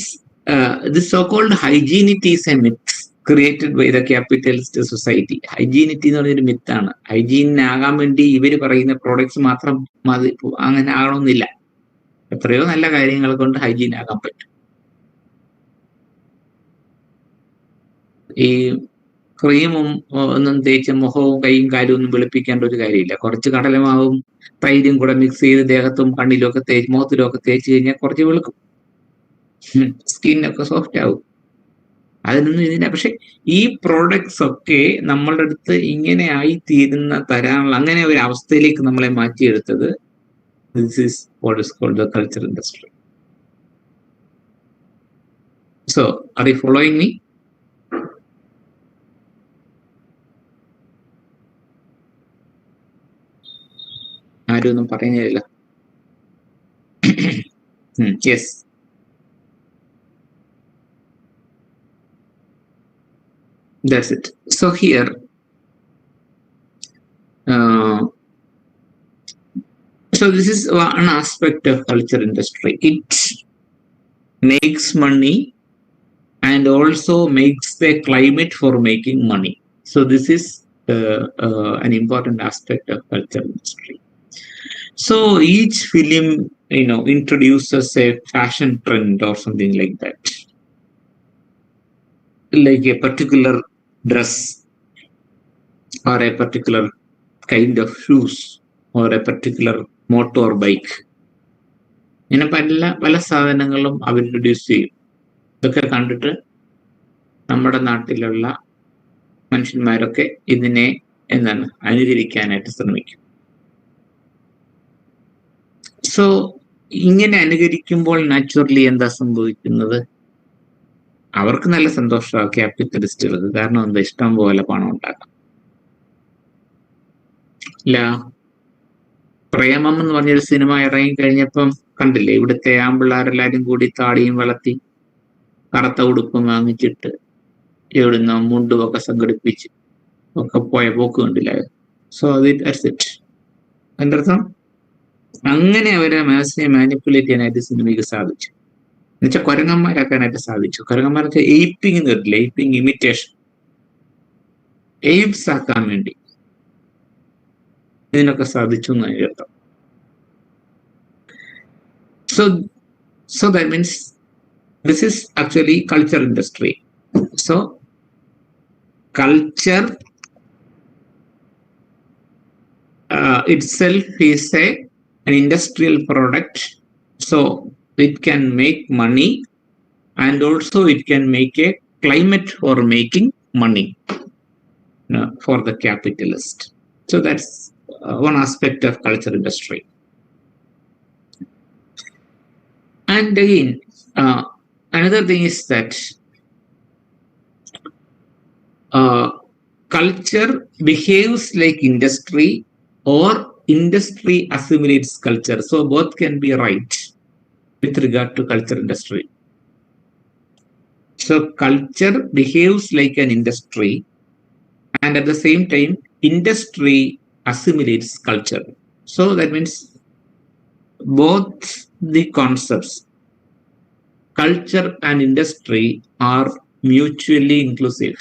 this so-called hygienity is a myth created by the capitalist society. ഹൈജീനിറ്റി എന്ന് പറഞ്ഞൊരു മിത്താണ്. ഹൈജീനാകാൻ വേണ്ടി ഇവര് പറയുന്ന products മാത്രം മതി, അങ്ങനെ ആകണമെന്നില്ല. എത്രയോ നല്ല കാര്യങ്ങൾ കൊണ്ട് ഹൈജീൻ ആകാൻ പറ്റും. ഈ ക്രീമും ഒന്നും തേച്ച് മുഖവും കൈയും കാലും ഒന്നും വെളുപ്പിക്കേണ്ട ഒരു കാര്യമില്ല. കുറച്ച് കടലമാവും തൈരും കൂടെ മിക്സ് ചെയ്ത് ദേഹത്തും കണ്ണിലും ഒക്കെ തേച്ച് മുഖത്തിലും ഒക്കെ തേച്ച് കഴിഞ്ഞാൽ കുറച്ച് വെളുക്കും, സ്കിന്നൊക്കെ സോഫ്റ്റ് ആവും. അതിനൊന്നും ഇതില്ല. പക്ഷെ ഈ പ്രോഡക്ട്സ് ഒക്കെ നമ്മളുടെ അടുത്ത് ഇങ്ങനെ ആയി തരാനുള്ള അങ്ങനെ ഒരു അവസ്ഥയിലേക്ക് നമ്മളെ മാറ്റിയെടുത്തത് this is what is called the culture industry. So are you following me? ആരും ഒന്നും പറയുന്നില്ല. Yes. That's it. So here, so this is one aspect of culture industry. It makes money and also makes the climate for making money. So this is an important aspect of culture industry. So each film, introduces a fashion trend or something like that, like a particular dress or a particular kind of shoes or a particular motorbike. ഇങ്ങനെ പല സാധനങ്ങളും അവർ introduce ചെയ്യും. ഇതൊക്കെ കണ്ടിട്ട് നമ്മുടെ നാട്ടിലുള്ള മനുഷ്യന്മാരൊക്കെ ഇതിനെ അനുകരിക്കാനായിട്ട് ശ്രമിക്കും. സോ ഇങ്ങനെ അനുകരിക്കുമ്പോൾ നാച്ചുറലി എന്താ സംഭവിക്കുന്നത്? അവർക്ക് നല്ല സന്തോഷമാണ്, ക്യാപിറ്റലിസ്റ്റുകൾക്ക്. കാരണം എന്താ, ഇഷ്ടം പോലെ പണം ഉണ്ടാക്കാം. ഇല്ല, പ്രേമം എന്ന് പറഞ്ഞൊരു സിനിമ ഇറങ്ങിക്കഴിഞ്ഞപ്പം കണ്ടില്ലേ, ഇവിടുത്തെ ആമ്പിള്ളാരെല്ലാരും കൂടി താടിയും വളർത്തി കറുത്ത ഉടുപ്പും വാങ്ങിച്ചിട്ട് എവിടുന്ന മുണ്ടുമൊക്കെ സംഘടിപ്പിച്ച് ഒക്കെ പോയ പോക്ക് കണ്ടില്ല? So that's it. അതിൻ്റെ അർത്ഥം അങ്ങനെ അവരെ മനസ്സിനെ മാനിപ്പുലേറ്റ് ചെയ്യാനായിട്ട് സിനിമയ്ക്ക് സാധിച്ചു. എന്നുവെച്ചാൽ കുരങ്ങന്മാരാക്കാനായിട്ട് സാധിച്ചു. കുരങ്ങന്മാരൊക്കെ എയ്പ്പിംഗ് എന്ന് വരില്ല, എയ്പ്പിംഗ് ഇമിറ്റേഷൻ, എയ്പ്സ് ആക്കാൻ വേണ്ടി ഇതിനൊക്കെ സാധിച്ചു എന്ന് അർത്ഥം. So that means this is actually culture industry. So culture itself is an industrial product. So it can make money and also it can make a climate for making money for the capitalist. So that's one aspect of culture industry. And again, another thing is that culture behaves like industry or industry assimilates culture. So both can be right with regard to culture industry. So culture behaves like an industry, and at the same time, industry assimilates culture. So that means both the concepts, culture and industry, are mutually inclusive.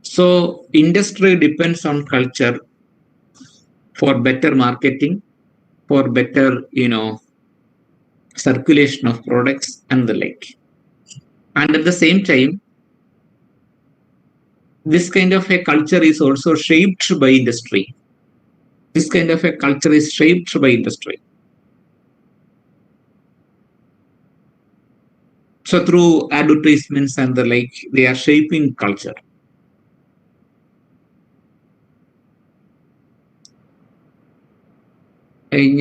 So industry depends on culture for better marketing, for better, circulation of products and the like. And at the same time, this kind of a culture is also shaped by industry. This kind of a culture is shaped by industry. So through advertisements and the like, they are shaping culture.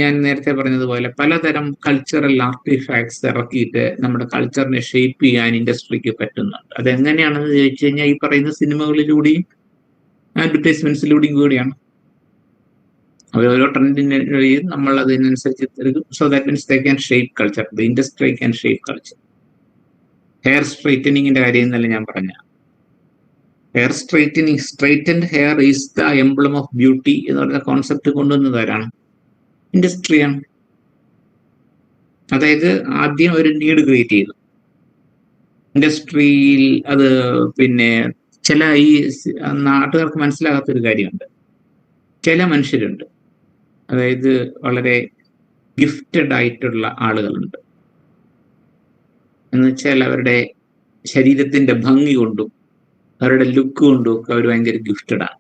ഞാൻ നേരത്തെ പറഞ്ഞതുപോലെ പലതരം cultural artefacts ഇറക്കിയിട്ട് നമ്മുടെ കൾച്ചറിനെ shape ചെയ്യാൻ ഇൻഡസ്ട്രിക്ക് പറ്റുന്നുണ്ട്. അതെങ്ങനെയാണെന്ന് ചോദിച്ചു കഴിഞ്ഞാൽ ഈ പറയുന്ന സിനിമകളിലൂടെയും അഡ്വർടൈസ്മെന്റ്സിലൂടെയും കൂടിയാണ്. അവർ ഓരോ ട്രെൻഡിനെയും നമ്മൾ അതിനനുസരിച്ച് എടുക്കും. So that means they can shape culture. The industry can shape culture. Hair സ്ട്രൈറ്റനിങ്ങിന്റെ കാര്യം എന്നല്ല ഞാൻ പറഞ്ഞ. Hair straightening, straightened hair is the emblem of beauty എന്ന് പറയുന്ന കോൺസെപ്റ്റ് കൊണ്ടുവന്നതാരാണ്? ഇൻഡസ്ട്രിയാണ്. അതായത് ആദ്യം ഒരു നീഡ് ക്രിയേറ്റ് ചെയ്തു ഇൻഡസ്ട്രിയിൽ. അത് പിന്നെ ചില ഈ നാട്ടുകാർക്ക് മനസ്സിലാകാത്തൊരു കാര്യമുണ്ട്. ചില മനുഷ്യരുണ്ട്, അതായത് വളരെ ഗിഫ്റ്റഡ് ആയിട്ടുള്ള ആളുകളുണ്ട്. എന്ന് വെച്ചാൽ അവരുടെ ശരീരത്തിന്റെ ഭംഗി കൊണ്ടും അവരുടെ ലുക്ക് കൊണ്ടും ഒക്കെ അവർ ഭയങ്കര ഗിഫ്റ്റഡ് ആണ്.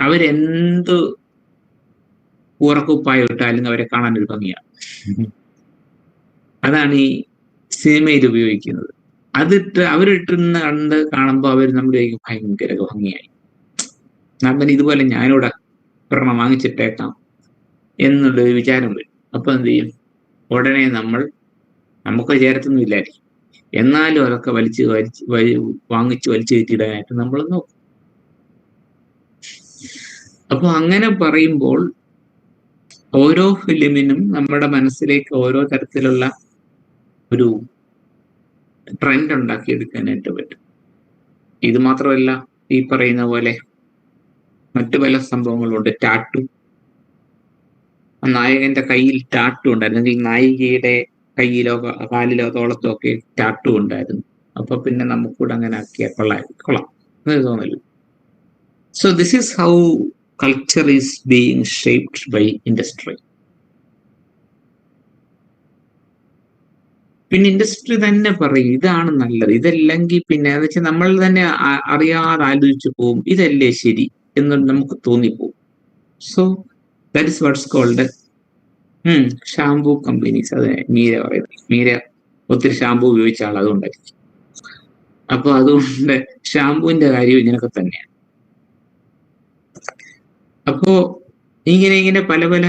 അവരെന്ത് ഉറക്കുപ്പായ ഇട്ടാലും അവരെ കാണാൻ ഒരു ഭംഗിയാണ്. അതാണ് ഈ സിനിമയിൽ ഉപയോഗിക്കുന്നത്. അതിട്ട് അവരിട്ടുന്ന കണ്ട് കാണുമ്പോൾ അവർ നമ്മുടെ ഭയങ്കര ഭംഗിയായി, നമ്മൾ ഇതുപോലെ ഞാനിവിടെ ഒരെണ്ണം വാങ്ങിച്ചിട്ടേക്കാം എന്നുള്ളൊരു വിചാരം വരും. അപ്പൊ എന്ത് ചെയ്യും? ഉടനെ നമുക്ക് ചേരത്തൊന്നും ഇല്ലായിരിക്കും, എന്നാലും അതൊക്കെ വാങ്ങിച്ച് വലിച്ചു കയറ്റിയിടാനായിട്ട് നമ്മൾ നോക്കും. അപ്പൊ അങ്ങനെ പറയുമ്പോൾ ഓരോ ഫിലിമിനും നമ്മുടെ മനസ്സിലേക്ക് ഓരോ തരത്തിലുള്ള ഒരു ട്രെൻഡ് ഉണ്ടാക്കിയെടുക്കാനായിട്ട് പറ്റും. ഇത് മാത്രമല്ല, ഈ പറയുന്ന പോലെ മറ്റു പല സംഭവങ്ങളുണ്ട്. ടാറ്റു, നായകന്റെ കയ്യിൽ ടാറ്റു ഉണ്ടായിരുന്നു, അല്ലെങ്കിൽ നായികയുടെ കയ്യിലോ കാലിലോ തോളത്തോ ഒക്കെ ടാറ്റു ഉണ്ടായിരുന്നു. അപ്പൊ പിന്നെ നമുക്കൂടെ അങ്ങനെ ആക്കിയാൽ കൊള്ളാം എന്ന് തോന്നല്. So this is how culture is being shaped by industry. പിന്നെ ഇൻഡസ്ട്രി തന്നെ പറയും ഇതാണ് നല്ലത്, ഇതല്ലെങ്കിൽ പിന്നെ എന്ന് വെച്ചാൽ നമ്മൾ തന്നെ അറിയാതെ ആലോചിച്ചു പോവും ഇതല്ലേ ശരി എന്ന് നമുക്ക് തോന്നിപ്പോവും. So that is what's called shampoo companies. അതെ, മീര പറയുന്നത്. മീര ഒത്തിരി ഷാംപൂ ഉപയോഗിച്ച ആൾ, അതുകൊണ്ടായിരിക്കും. അപ്പൊ അതുകൊണ്ട് ഷാംപൂവിന്റെ കാര്യം ഇങ്ങനൊക്കെ തന്നെയാണ്. അപ്പോ ഇങ്ങനെ പല പല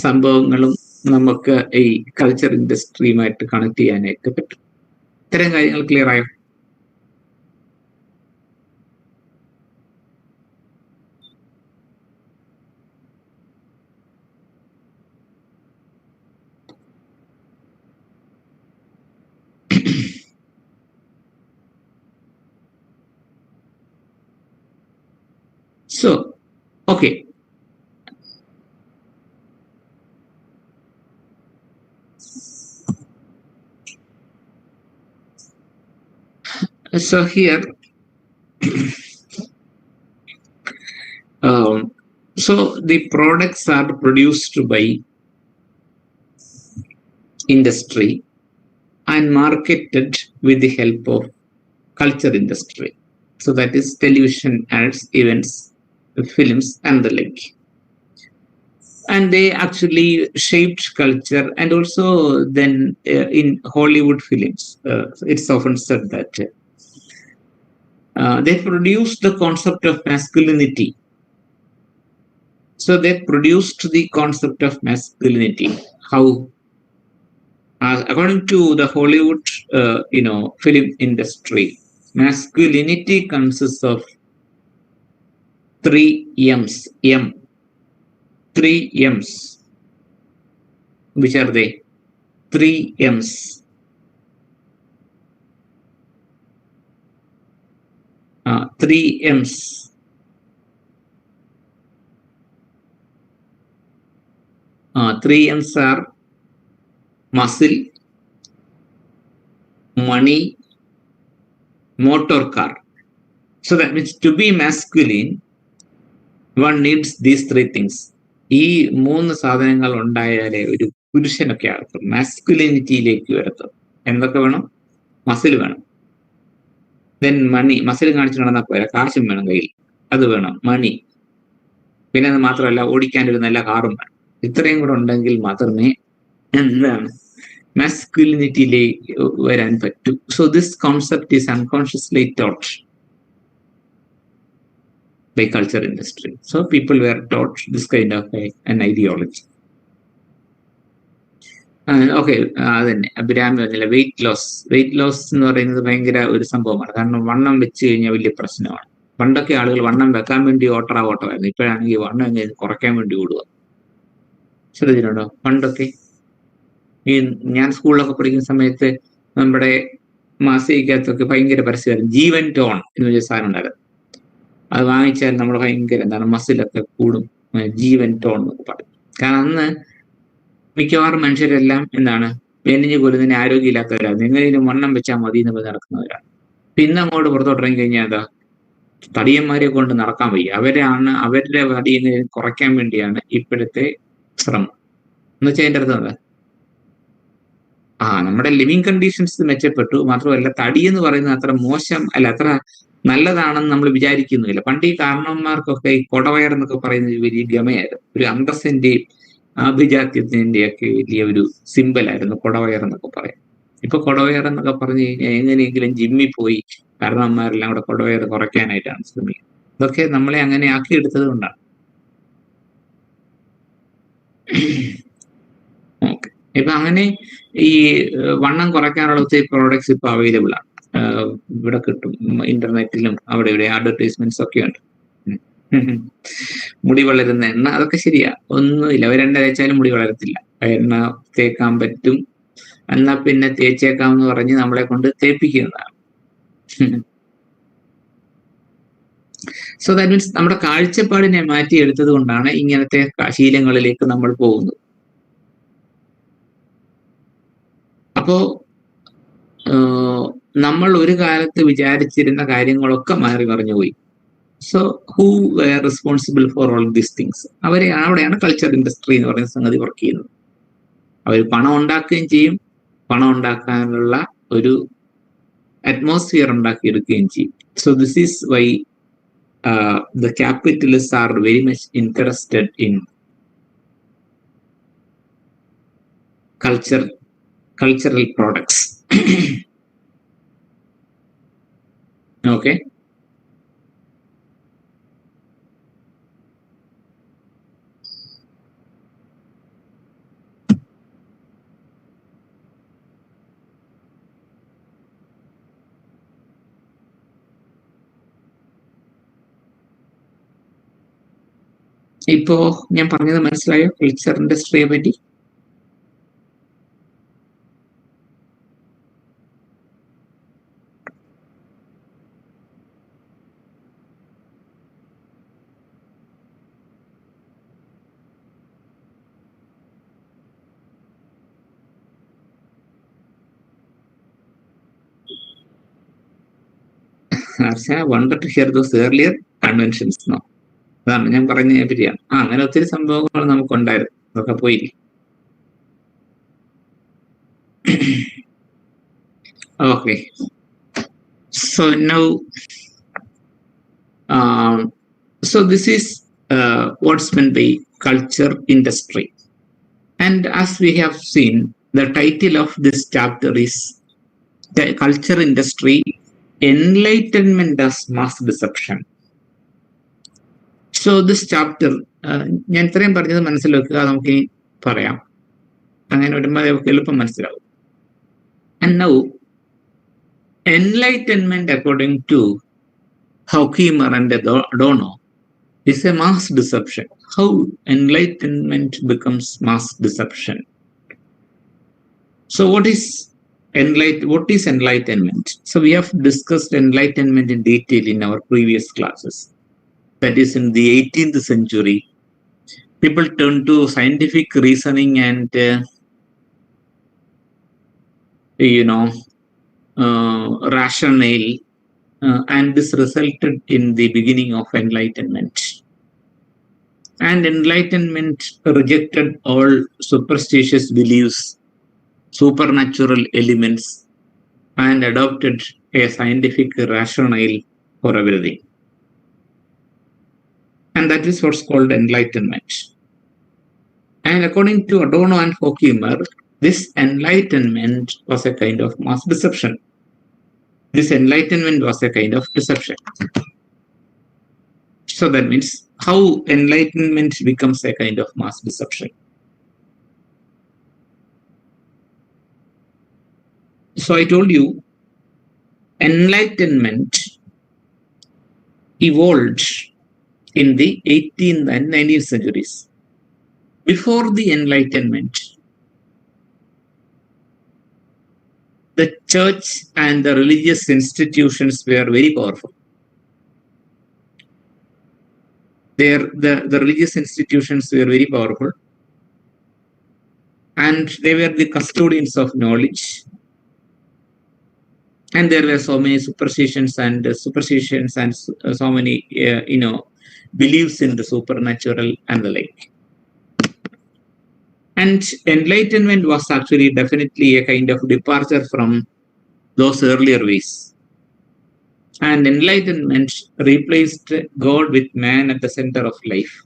സംഭവങ്ങളും നമുക്ക് ഈ കൾച്ചർ ഇൻഡസ്ട്രിയുമായിട്ട് കണക്ട് ചെയ്യാനായിട്ട് പറ്റും. ഇത്തരം കാര്യങ്ങൾ ക്ലിയർ ആയോ? So, okay. So here, so the products are produced by industry and marketed with the help of culture industry. So that is television ads, events, films and the like. And they actually shaped culture. And also then in Hollywood films, it's often said that they produced the concept of masculinity. So they produced the concept of masculinity. How? According to the Hollywood, film industry, masculinity consists of three M's. Three M's. Which are they? Three M's. Three M's. Three M's are muscle, money, motor car. So that means to be masculine, one needs these three things. ഈ മൂന്ന് സാധനങ്ങൾ ഉണ്ടായാലേ ഒരു പുരുഷനൊക്കെ ആകത്തും, മാസ്കുലിനിറ്റിയിലേക്ക് വരത്തും. എന്തൊക്കെ വേണം? Muscle വേണം, then മണി, muscle കാണിച്ചു നടന്നാൽ പോരാ, കാശും വേണം കയ്യിൽ, അത് വേണം, മണി. പിന്നെ അത് മാത്രമല്ല, ഓടിക്കാൻ ഒരു നല്ല കാറും വേണം. ഇത്രയും കൂടെ ഉണ്ടെങ്കിൽ മാത്രമേ എന്താണ് masculinity വരാൻ പറ്റൂ. So this concept is unconsciously taught by culture industry. So people were taught this kind of an ideology. Okay, അതന്നെ അഭിരാമി പറഞ്ഞില്ല, വെയിറ്റ് ലോസ് എന്ന് പറയുന്നത് ഭയങ്കര ഒരു സംഭവമാണ്. കാരണം വണ്ണം വെച്ച് കഴിഞ്ഞാൽ വലിയ പ്രശ്നമാണ്. പണ്ടൊക്കെ ആളുകൾ വണ്ണം വെക്കാൻ വേണ്ടി ഓട്ടമായിരുന്നു. ഇപ്പോഴാണെങ്കിൽ വണ്ണം എങ്ങനെ കുറയ്ക്കാൻ വേണ്ടി ഓടുക. ശ്രദ്ധിച്ചിട്ടുണ്ടോ? പണ്ടൊക്കെ ഞാൻ സ്കൂളിലൊക്കെ പഠിക്കുന്ന സമയത്ത് നമ്മുടെ മാസികക്കകത്തൊക്കെ ഭയങ്കര പരസ്യമായിരുന്നു. ജീവൻ ടോൺ എന്ന് വെച്ച സാധനം ഉണ്ടായിരുന്നു. അത് വാങ്ങിച്ചാൽ നമ്മൾ ഭയങ്കര മസിലൊക്കെ കൂടും, ജീവൻ ടോൺ എന്നൊക്കെ പറയും. കാരണം അന്ന് മിക്കവാറും മനുഷ്യരെല്ലാം മെലിഞ്ഞു കൊല്ലുന്നതിന് ആരോഗ്യമില്ലാത്തവരാണ്. എങ്ങനെയും വണ്ണം വെച്ചാൽ മതി എന്ന് നടക്കുന്നവരാണ്. പിന്നെ അങ്ങോട്ട് പുറത്തോട്ടിറങ്ങി കഴിഞ്ഞാൽ തടിയന്മാരെ കൊണ്ട് നടക്കാൻ വയ്യ. അവരുടെ തടി കുറയ്ക്കാൻ വേണ്ടിയാണ് ഇപ്പോഴത്തെ ശ്രമം എന്ന് വെച്ചാൽ അതിൻ്റെ അർത്ഥം എന്താ? നമ്മുടെ ലിവിങ് കണ്ടീഷൻസ് മെച്ചപ്പെട്ടു, മാത്രമല്ല തടി എന്ന് പറയുന്നത് അത്ര മോശം അല്ല, അത്ര നല്ലതാണെന്ന് നമ്മൾ വിചാരിക്കുന്നില്ല. പണ്ട് ഈ കാരണവന്മാർക്കൊക്കെ ഈ കൊടവയർ എന്നൊക്കെ പറയുന്നത് വലിയ ഗമയായിരുന്നു. ഒരു അന്തസ്സിന്റെയും ആഭിജാത്യത്തിന്റെയും ഒക്കെ വലിയ ഒരു സിമ്പലായിരുന്നു കൊടവയർ എന്നൊക്കെ പറയും. ഇപ്പൊ കൊടവയർ എന്നൊക്കെ പറഞ്ഞു കഴിഞ്ഞാൽ എങ്ങനെയെങ്കിലും ജിമ്മിൽ പോയി കാരണവന്മാരെല്ലാം കൂടെ കൊടവയർ കുറയ്ക്കാനായിട്ടാണ് ശ്രമിക്കുന്നത്. ഇതൊക്കെ നമ്മളെ അങ്ങനെ ആക്കിയെടുത്തത് കൊണ്ടാണ്. ഓക്കെ, ഇപ്പൊ അങ്ങനെ ഈ വണ്ണം കുറയ്ക്കാനുള്ള ഒത്തിരി പ്രോഡക്ട്സ് ഇപ്പൊ അവൈലബിൾ ആണ്. ഇവിടെ കിട്ടും, ഇന്റർനെറ്റിലും അവിടെ ഇവിടെ അഡ്വർടൈസ്മെന്റ്സ് ഒക്കെ ഉണ്ട്. മുടി വളരുന്ന എണ്ണ, അതൊക്കെ ശരിയാ, ഒന്നുമില്ല. ഒരെണ്ണ തേച്ചാലും മുടി വളരത്തില്ല. എണ്ണ തേക്കാൻ പറ്റും, എന്നാ പിന്നെ തേച്ചേക്കാം എന്ന് പറഞ്ഞ് നമ്മളെ കൊണ്ട് തേപ്പിക്കുന്നതാണ്. സോ ദാറ്റ് മീൻസ് നമ്മുടെ കാഴ്ചപ്പാടിനെ മാറ്റിയെടുത്തത് കൊണ്ടാണ് ഇങ്ങനത്തെ ശീലങ്ങളിലേക്ക് നമ്മൾ പോകുന്നത്. അപ്പോ നമ്മൾ ഒരു കാലത്ത് വിചാരിച്ചിരുന്ന കാര്യങ്ങളൊക്കെ മാറി മറിഞ്ഞു പോയി. So who were responsible for all these things? അവിടെയാണ് കൾച്ചർ ഇൻഡസ്ട്രി എന്ന് പറയുന്ന സംഗതി വർക്ക് ചെയ്യുന്നത്. അവർ പണം ഉണ്ടാക്കുകയും ചെയ്യും, പണം ഉണ്ടാക്കാനുള്ള ഒരു അറ്റ്മോസ്ഫിയർ ഉണ്ടാക്കിയെടുക്കുകയും ചെയ്യും. So this is why the capitalists are very much interested in cultural products. Okay, ഇപ്പോ ഞാൻ പറഞ്ഞത് മനസ്സിലായോ കൾച്ചർ ഇൻഡസ്ട്രിയെ പറ്റി? I wanted to hear those earlier conventions now. അതാണ് ഞാൻ പറഞ്ഞതിനെ പറ്റിയാണ്. അങ്ങനെ ഒത്തിരി സംഭവങ്ങൾ നമുക്കുണ്ടായിരുന്നു, അതൊക്കെ പോയില്ലേ. Okay, so now so this is what's meant by culture industry, and as we have seen, the title of this chapter is culture industry, enlightenment as mass deception. So this chapter, ഞാൻ ഇത്രയും പറഞ്ഞത് മനസ്സിലാക്കുക, നമുക്ക് പറയാം. അങ്ങനെ വരുമ്പോൾ എളുപ്പം മനസ്സിലാവും. And now, enlightenment, according to Horkheimer and Adorno, is a mass deception. How enlightenment becomes mass deception? So what is enlightenment? So we have discussed enlightenment in detail in our previous classes. That is, in the 18th century, people turned to scientific reasoning and rationale, and this resulted in the beginning of enlightenment. And enlightenment rejected all superstitious beliefs, supernatural elements, and adopted a scientific rationale for everything. And that is what's called enlightenment. And according to Adorno and Horkheimer, this enlightenment was a kind of mass deception. This enlightenment was a kind of deception. So that means how enlightenment becomes a kind of mass deception. So I told you, enlightenment evolved in the 18th and 19th centuries. Before the enlightenment, the church and the religious institutions were very powerful. The religious institutions were very powerful, and they were the custodians of knowledge. And there were so many superstitions and so many beliefs in the supernatural and the like. And enlightenment was actually definitely a kind of departure from those earlier ways. And enlightenment replaced God with man at the center of life.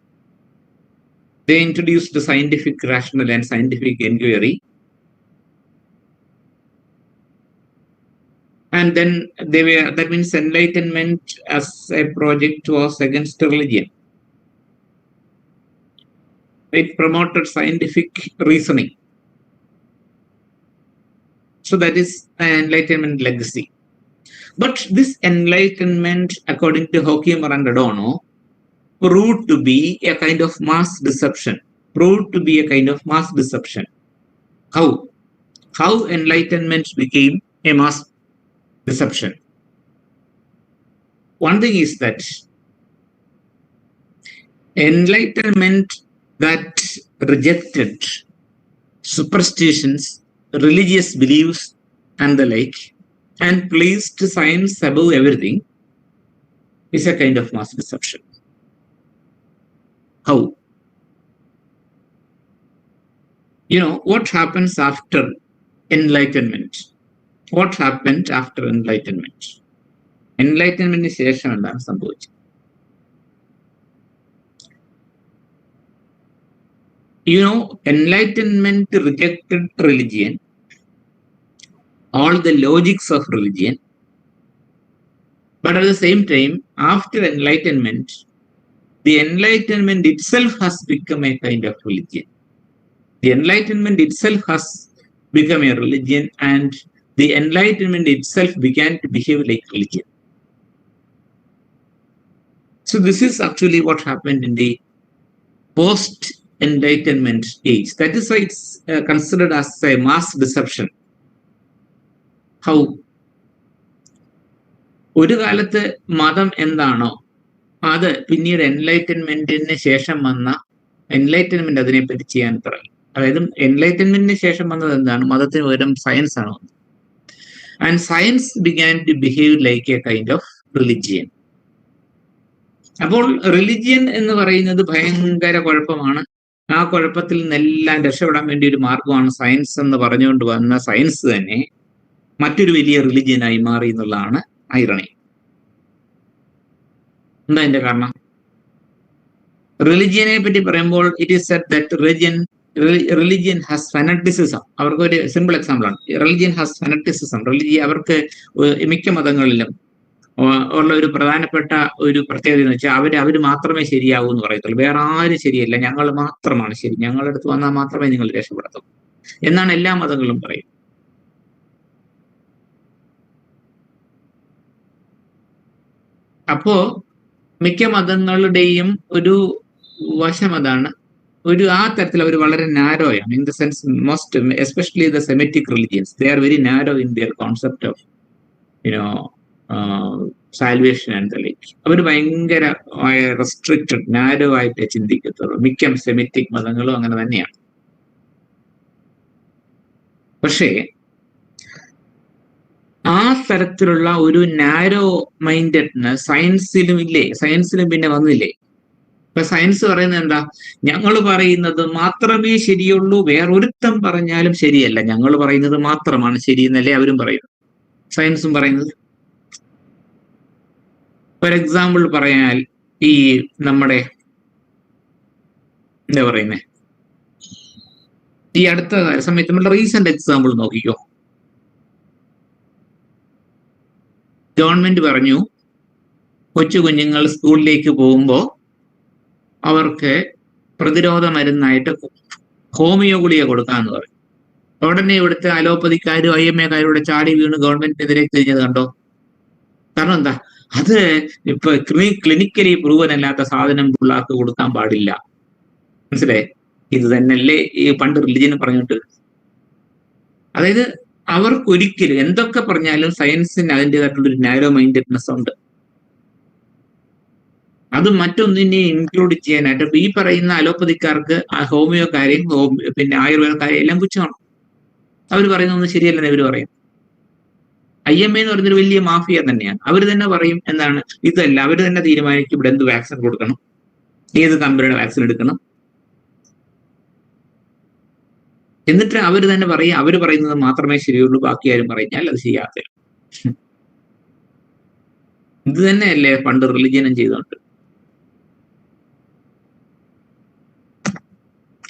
They introduced the scientific rationale and scientific inquiry. And then that means enlightenment as a project was against religion. It promoted scientific reasoning. So that is an enlightenment legacy. But this enlightenment, according to Horkheimer and Adorno, proved to be a kind of mass deception. How? How enlightenment became a mass deception? One thing is that enlightenment that rejected superstitions, religious beliefs, and the like, and placed science above everything, is a kind of mass deception. How? What happens after enlightenment? What happened after enlightenment? Enlightenment ശേഷം എന്താണ് സംഭവിച്ചത്? Enlightenment rejected religion, all the logics of religion, but at the same time, after enlightenment, the enlightenment itself has become a kind of religion. The enlightenment itself has become a religion, and the enlightenment itself began to behave like religion. So this is actually what happened in the post-enlightenment age. That is why it's considered as a mass deception. How? ഒരു കാലത്ത് മതം എന്താണോ അത് പിന്നീട് എൻലൈറ്റൻമെന്റിന് ശേഷം വന്ന enlightenment അതിനെപ്പറ്റി ചെയ്യാൻ പറയും. അതായത് എൻലൈറ്റൻമെന്റിന് ശേഷം വന്നത് എന്താണ്? മതത്തിന് പകരം സയൻസ് ആണ് വന്നത്. And science began to behave like a kind of religion. അപ്പോൾ റിലിജിയൻ എന്ന് പറയുന്നത് ഭയങ്കര കുഴപ്പമാണ്. ആ കുഴപ്പത്തിൽ നിന്നെല്ലാം രക്ഷപ്പെടാൻ വേണ്ടി ഒരു മാർഗമാണ് സയൻസ് എന്ന് പറഞ്ഞുകൊണ്ട് വന്ന സയൻസ് തന്നെ മറ്റൊരു വലിയ റിലിജിയനായി മാറി എന്നുള്ളതാണ് ഐറണി. എന്താ അതിന്റെ കാരണം? റിലിജിയനെ പറ്റി പറയുമ്പോൾ it is said that religion has fanaticism. അവർക്ക് ഒരു സിമ്പിൾ എക്സാമ്പിൾ ആണ്. Religion has fanaticism. അവർക്ക് മിക്ക മതങ്ങളിലും ഉള്ള ഒരു പ്രധാനപ്പെട്ട ഒരു പ്രത്യേകത എന്ന് വെച്ചാൽ അവർ മാത്രമേ ശരിയാവൂ എന്ന് പറയത്തുള്ളൂ. വേറെ ആരും ശരിയല്ല, ഞങ്ങൾ മാത്രമാണ് ശരി, ഞങ്ങളുടെ അടുത്ത് വന്നാൽ മാത്രമേ നിങ്ങൾ രക്ഷപ്പെടത്തുള്ളൂ എന്നാണ് എല്ലാ മതങ്ങളും പറയുന്നത്. അപ്പോ മിക്ക മതങ്ങളുടെയും ഒരു വശം അതാണ്. ആ തരത്തിൽ അവർ വളരെ നാരോയാണ്. In the sense most especially the Semitic religions, they are very narrow in their concept of you know salvation and the like. അവർ ഭയങ്കര റെസ്ട്രിക്റ്റഡ്, നാരോ ആയിട്ടേ ചിന്തിക്കത്തുള്ളൂ. മിക്ക സെമിറ്റിക് മതങ്ങളും അങ്ങനെ തന്നെയാണ്. പക്ഷേ ആ തരത്തിലുള്ള ഒരു നാരോ മൈൻഡഡ്നെസ് സയൻസിലും ഇല്ലേ? സയൻസിലും പിന്നെ വന്നില്ലേ? ഇപ്പൊ സയൻസ് പറയുന്നത് എന്താ? ഞങ്ങൾ പറയുന്നത് മാത്രമേ ശരിയുള്ളൂ, വേറൊരുത്തം പറഞ്ഞാലും ശരിയല്ല, ഞങ്ങൾ പറയുന്നത് മാത്രമാണ് ശരിയെന്നല്ലേ അവരും പറയുന്നത്, സയൻസും പറയുന്നത്. ഫോർ എക്സാമ്പിൾ പറയാൽ, ഈ നമ്മുടെ എന്താ പറയുന്നേ, ഈ അടുത്ത സമയത്ത് നമ്മളുടെ റീസെന്റ് എക്സാമ്പിൾ നോക്കിക്കോ. ഗവൺമെന്റ് പറഞ്ഞു കൊച്ചു കുഞ്ഞുങ്ങൾ സ്കൂളിലേക്ക് പോകുമ്പോൾ അവർക്ക് പ്രതിരോധ മരുന്നായിട്ട് ഹോമിയോ ഗുളിക കൊടുക്കാന്ന് പറയും. ഉടനെ ഇവിടുത്തെ അലോപ്പതിക്കാരും IMA-കാരും ഇവിടെ ചാടി വീണ് ഗവൺമെന്റിനെതിരെ തിരിഞ്ഞത് കണ്ടോ? കാരണം എന്താ? അത് ഇപ്പൊ ക്ലിനിക്കലി പ്രൂവൻ അല്ലാത്ത സാധനം പിള്ളേർക്ക് കൊടുക്കാൻ പാടില്ല. മനസ്സിലായി? ഇത് തന്നെയല്ലേ ഈ പണ്ട് റിലിജിയൻ പറഞ്ഞിട്ട്. അതായത് അവർക്കൊരിക്കലും എന്തൊക്കെ പറഞ്ഞാലും സയൻസിന് അതിൻ്റെതായിട്ടുള്ളൊരു നാരോ മൈൻഡഡ്നെസ് ഉണ്ട്. അത് മറ്റൊന്നിനെ ഇൻക്ലൂഡ് ചെയ്യാനായിട്ട് ഇപ്പൊ ഈ പറയുന്ന അലോപ്പതിക്കാർക്ക് ഹോമിയോക്കാരെയും പിന്നെ ആയുർവേദക്കാരെയും എല്ലാം പുച്ഛമാണ്. അവർ പറയുന്നതൊന്നും ശരിയല്ലെന്ന് ഇവർ പറയും. IMA എന്ന് പറയുന്നൊരു വലിയ മാഫിയ തന്നെയാണ്. അവർ തന്നെ പറയും എന്താണ്, ഇതല്ല, അവർ തന്നെ തീരുമാനിക്കും ഇവിടെ എന്ത് വാക്സിൻ കൊടുക്കണം, ഏത് കമ്പനിയുടെ വാക്സിൻ എടുക്കണം. എന്നിട്ട് അവർ തന്നെ പറയും അവർ പറയുന്നത് മാത്രമേ ശരിയുള്ളൂ, ബാക്കി ആരും പറഞ്ഞാൽ അത് ചെയ്യാത്ത. ഇത് തന്നെയല്ലേ പണ്ട് റിലിജിയനും ചെയ്തോണ്ട്.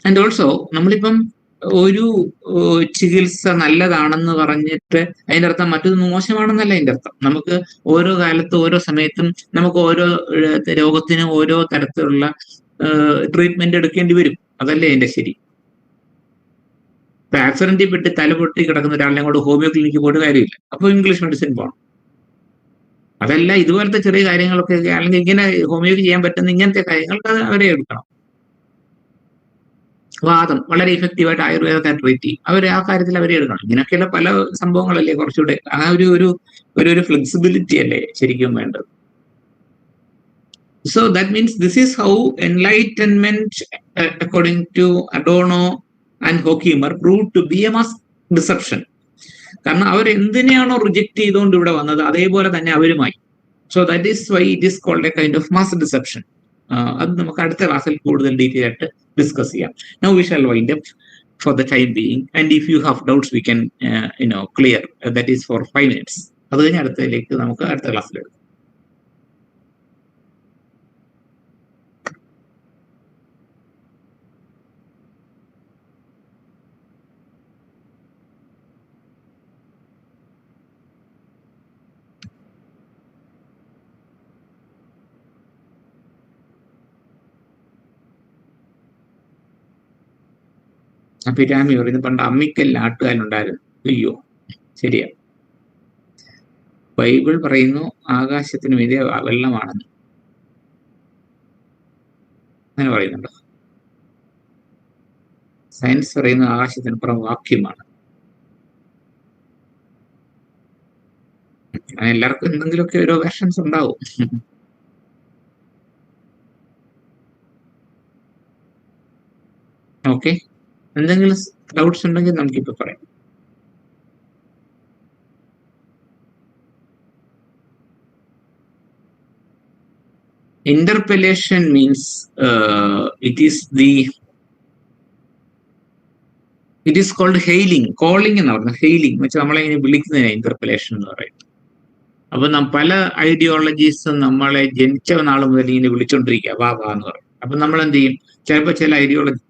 ആൻഡ് ഓൾസോ നമ്മളിപ്പം ഒരു ചികിത്സ നല്ലതാണെന്ന് പറഞ്ഞിട്ട് അതിൻ്റെ അർത്ഥം മറ്റൊരു മോശമാണെന്നല്ല അതിൻ്റെ അർത്ഥം. നമുക്ക് ഓരോ കാലത്തും ഓരോ സമയത്തും നമുക്ക് ഓരോ രോഗത്തിനും ഓരോ തരത്തിലുള്ള ട്രീറ്റ്മെന്റ് എടുക്കേണ്ടി വരും. അതല്ലേ അതിന്റെ ശരി. ഇപ്പൊ ആക്സിഡന്റിൽ പെട്ട് തല പൊട്ടി കിടക്കുന്ന ഒരാളിനെ കൊണ്ട് ഹോമിയോ ക്ലിനിക്ക് പോയിട്ട് കാര്യമില്ല, അപ്പോൾ ഇംഗ്ലീഷ് മെഡിസിൻ പോകണം. അതല്ല ഇതുപോലത്തെ ചെറിയ കാര്യങ്ങളൊക്കെ അല്ലെങ്കിൽ ഇങ്ങനെ ഹോമിയോക്ക് ചെയ്യാൻ പറ്റുന്ന ഇങ്ങനത്തെ കാര്യങ്ങൾക്ക് അത് അവരെ എടുക്കണം. വാദം വളരെ ഇഫക്റ്റീവായിട്ട് ആയുർവേദത്തെ ട്രീറ്റ് ചെയ്യും, അവർ ആ കാര്യത്തിൽ അവരെ എടുക്കണം. ഇങ്ങനെയൊക്കെയുള്ള പല സംഭവങ്ങളല്ലേ കുറച്ചുകൂടെ ആ ഒരു ഫ്ലെക്സിബിലിറ്റി അല്ലേ ശരിക്കും വേണ്ടത്. So that means this is how enlightenment, according to Adorno and Horkheimer, proved to be a mass deception. കാരണം അവർ എന്തിനെയാണോ റിജക്ട് ചെയ്തുകൊണ്ട് ഇവിടെ വന്നത് അതേപോലെ തന്നെ അവരുമായി. So that is why it is called a kind of mass deception. അത് നമുക്ക് അടുത്ത ക്ലാസ്സിൽ കൂടുതൽ ഡീറ്റെയിൽ ആയിട്ട് ഡിസ്കസ് ചെയ്യാം. Now we shall wind up for the time being, and if you have doubts we can clear. That is for 5 minutes. അത് കഴിഞ്ഞ് അടുത്തതിലേക്ക് നമുക്ക് അടുത്ത ക്ലാസ്സിൽ എടുക്കാം. അഭിരാമി പറയുന്നത് പണ്ട് അമ്മിക്കൽ ആട്ടുകാലുണ്ടായിരുന്നു. അയ്യോ, ശരിയാ. ബൈബിൾ പറയുന്നു ആകാശത്തിന് മീതെ വെള്ളമാണെന്ന്. അങ്ങനെ പറയുന്നുണ്ടോ? സയൻസ് പറയുന്നു ആകാശത്തിനപ്പുറം വാക്യമാണ്. എല്ലാവർക്കും എന്തെങ്കിലുമൊക്കെ ഓരോ വേർഷൻസ് ഉണ്ടാവും. ഓക്കെ, എന്തെങ്കിലും ഡൗട്ട്സ് ഉണ്ടെങ്കിൽ നമുക്കിപ്പോ പറയാം. Interpellation means it is called hailing, calling എന്ന് പറയുന്നത്. ഹെയിലിംഗ് വെച്ചാൽ നമ്മളെ ഇങ്ങനെ വിളിക്കുന്നതിന് ഇന്റർപെലേഷൻ എന്ന് പറയും. അപ്പൊ പല ഐഡിയോളജീസും നമ്മളെ ജനിച്ച നാൾ മുതൽ ഇങ്ങനെ വിളിച്ചോണ്ടിരിക്കുക, വാ വാ എന്ന് പറയും. അപ്പൊ നമ്മൾ എന്ത് ചെയ്യും? ചിലപ്പോൾ ചില ഐഡിയോളജി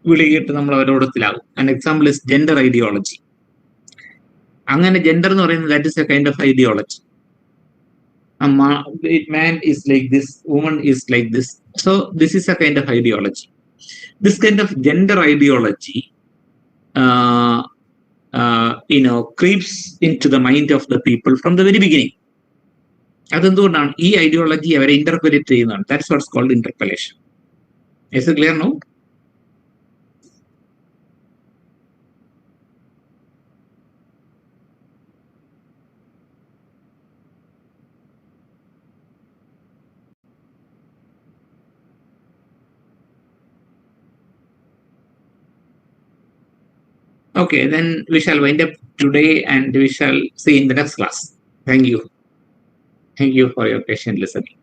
വിളികിട്ട് നമ്മൾ അവരോടത്തിലാകും. An example is gender ideology. അങ്ങനെ ജെൻഡർ എന്ന് പറയുന്നത് that is a kind of ideology. Man is like this, woman is like this. So this is a kind of ideology. This kind of gender ideology creeps into the mind of the people from the very beginning. അതെന്തുകൊണ്ടാണ് ഈ ideology അവരെ interpret ചെയ്യുന്നതാണ്. That's what's called interpellation. Is it clear now? Okay, then we shall wind up today and we shall see in the next class. Thank you. Thank you for your patient listening.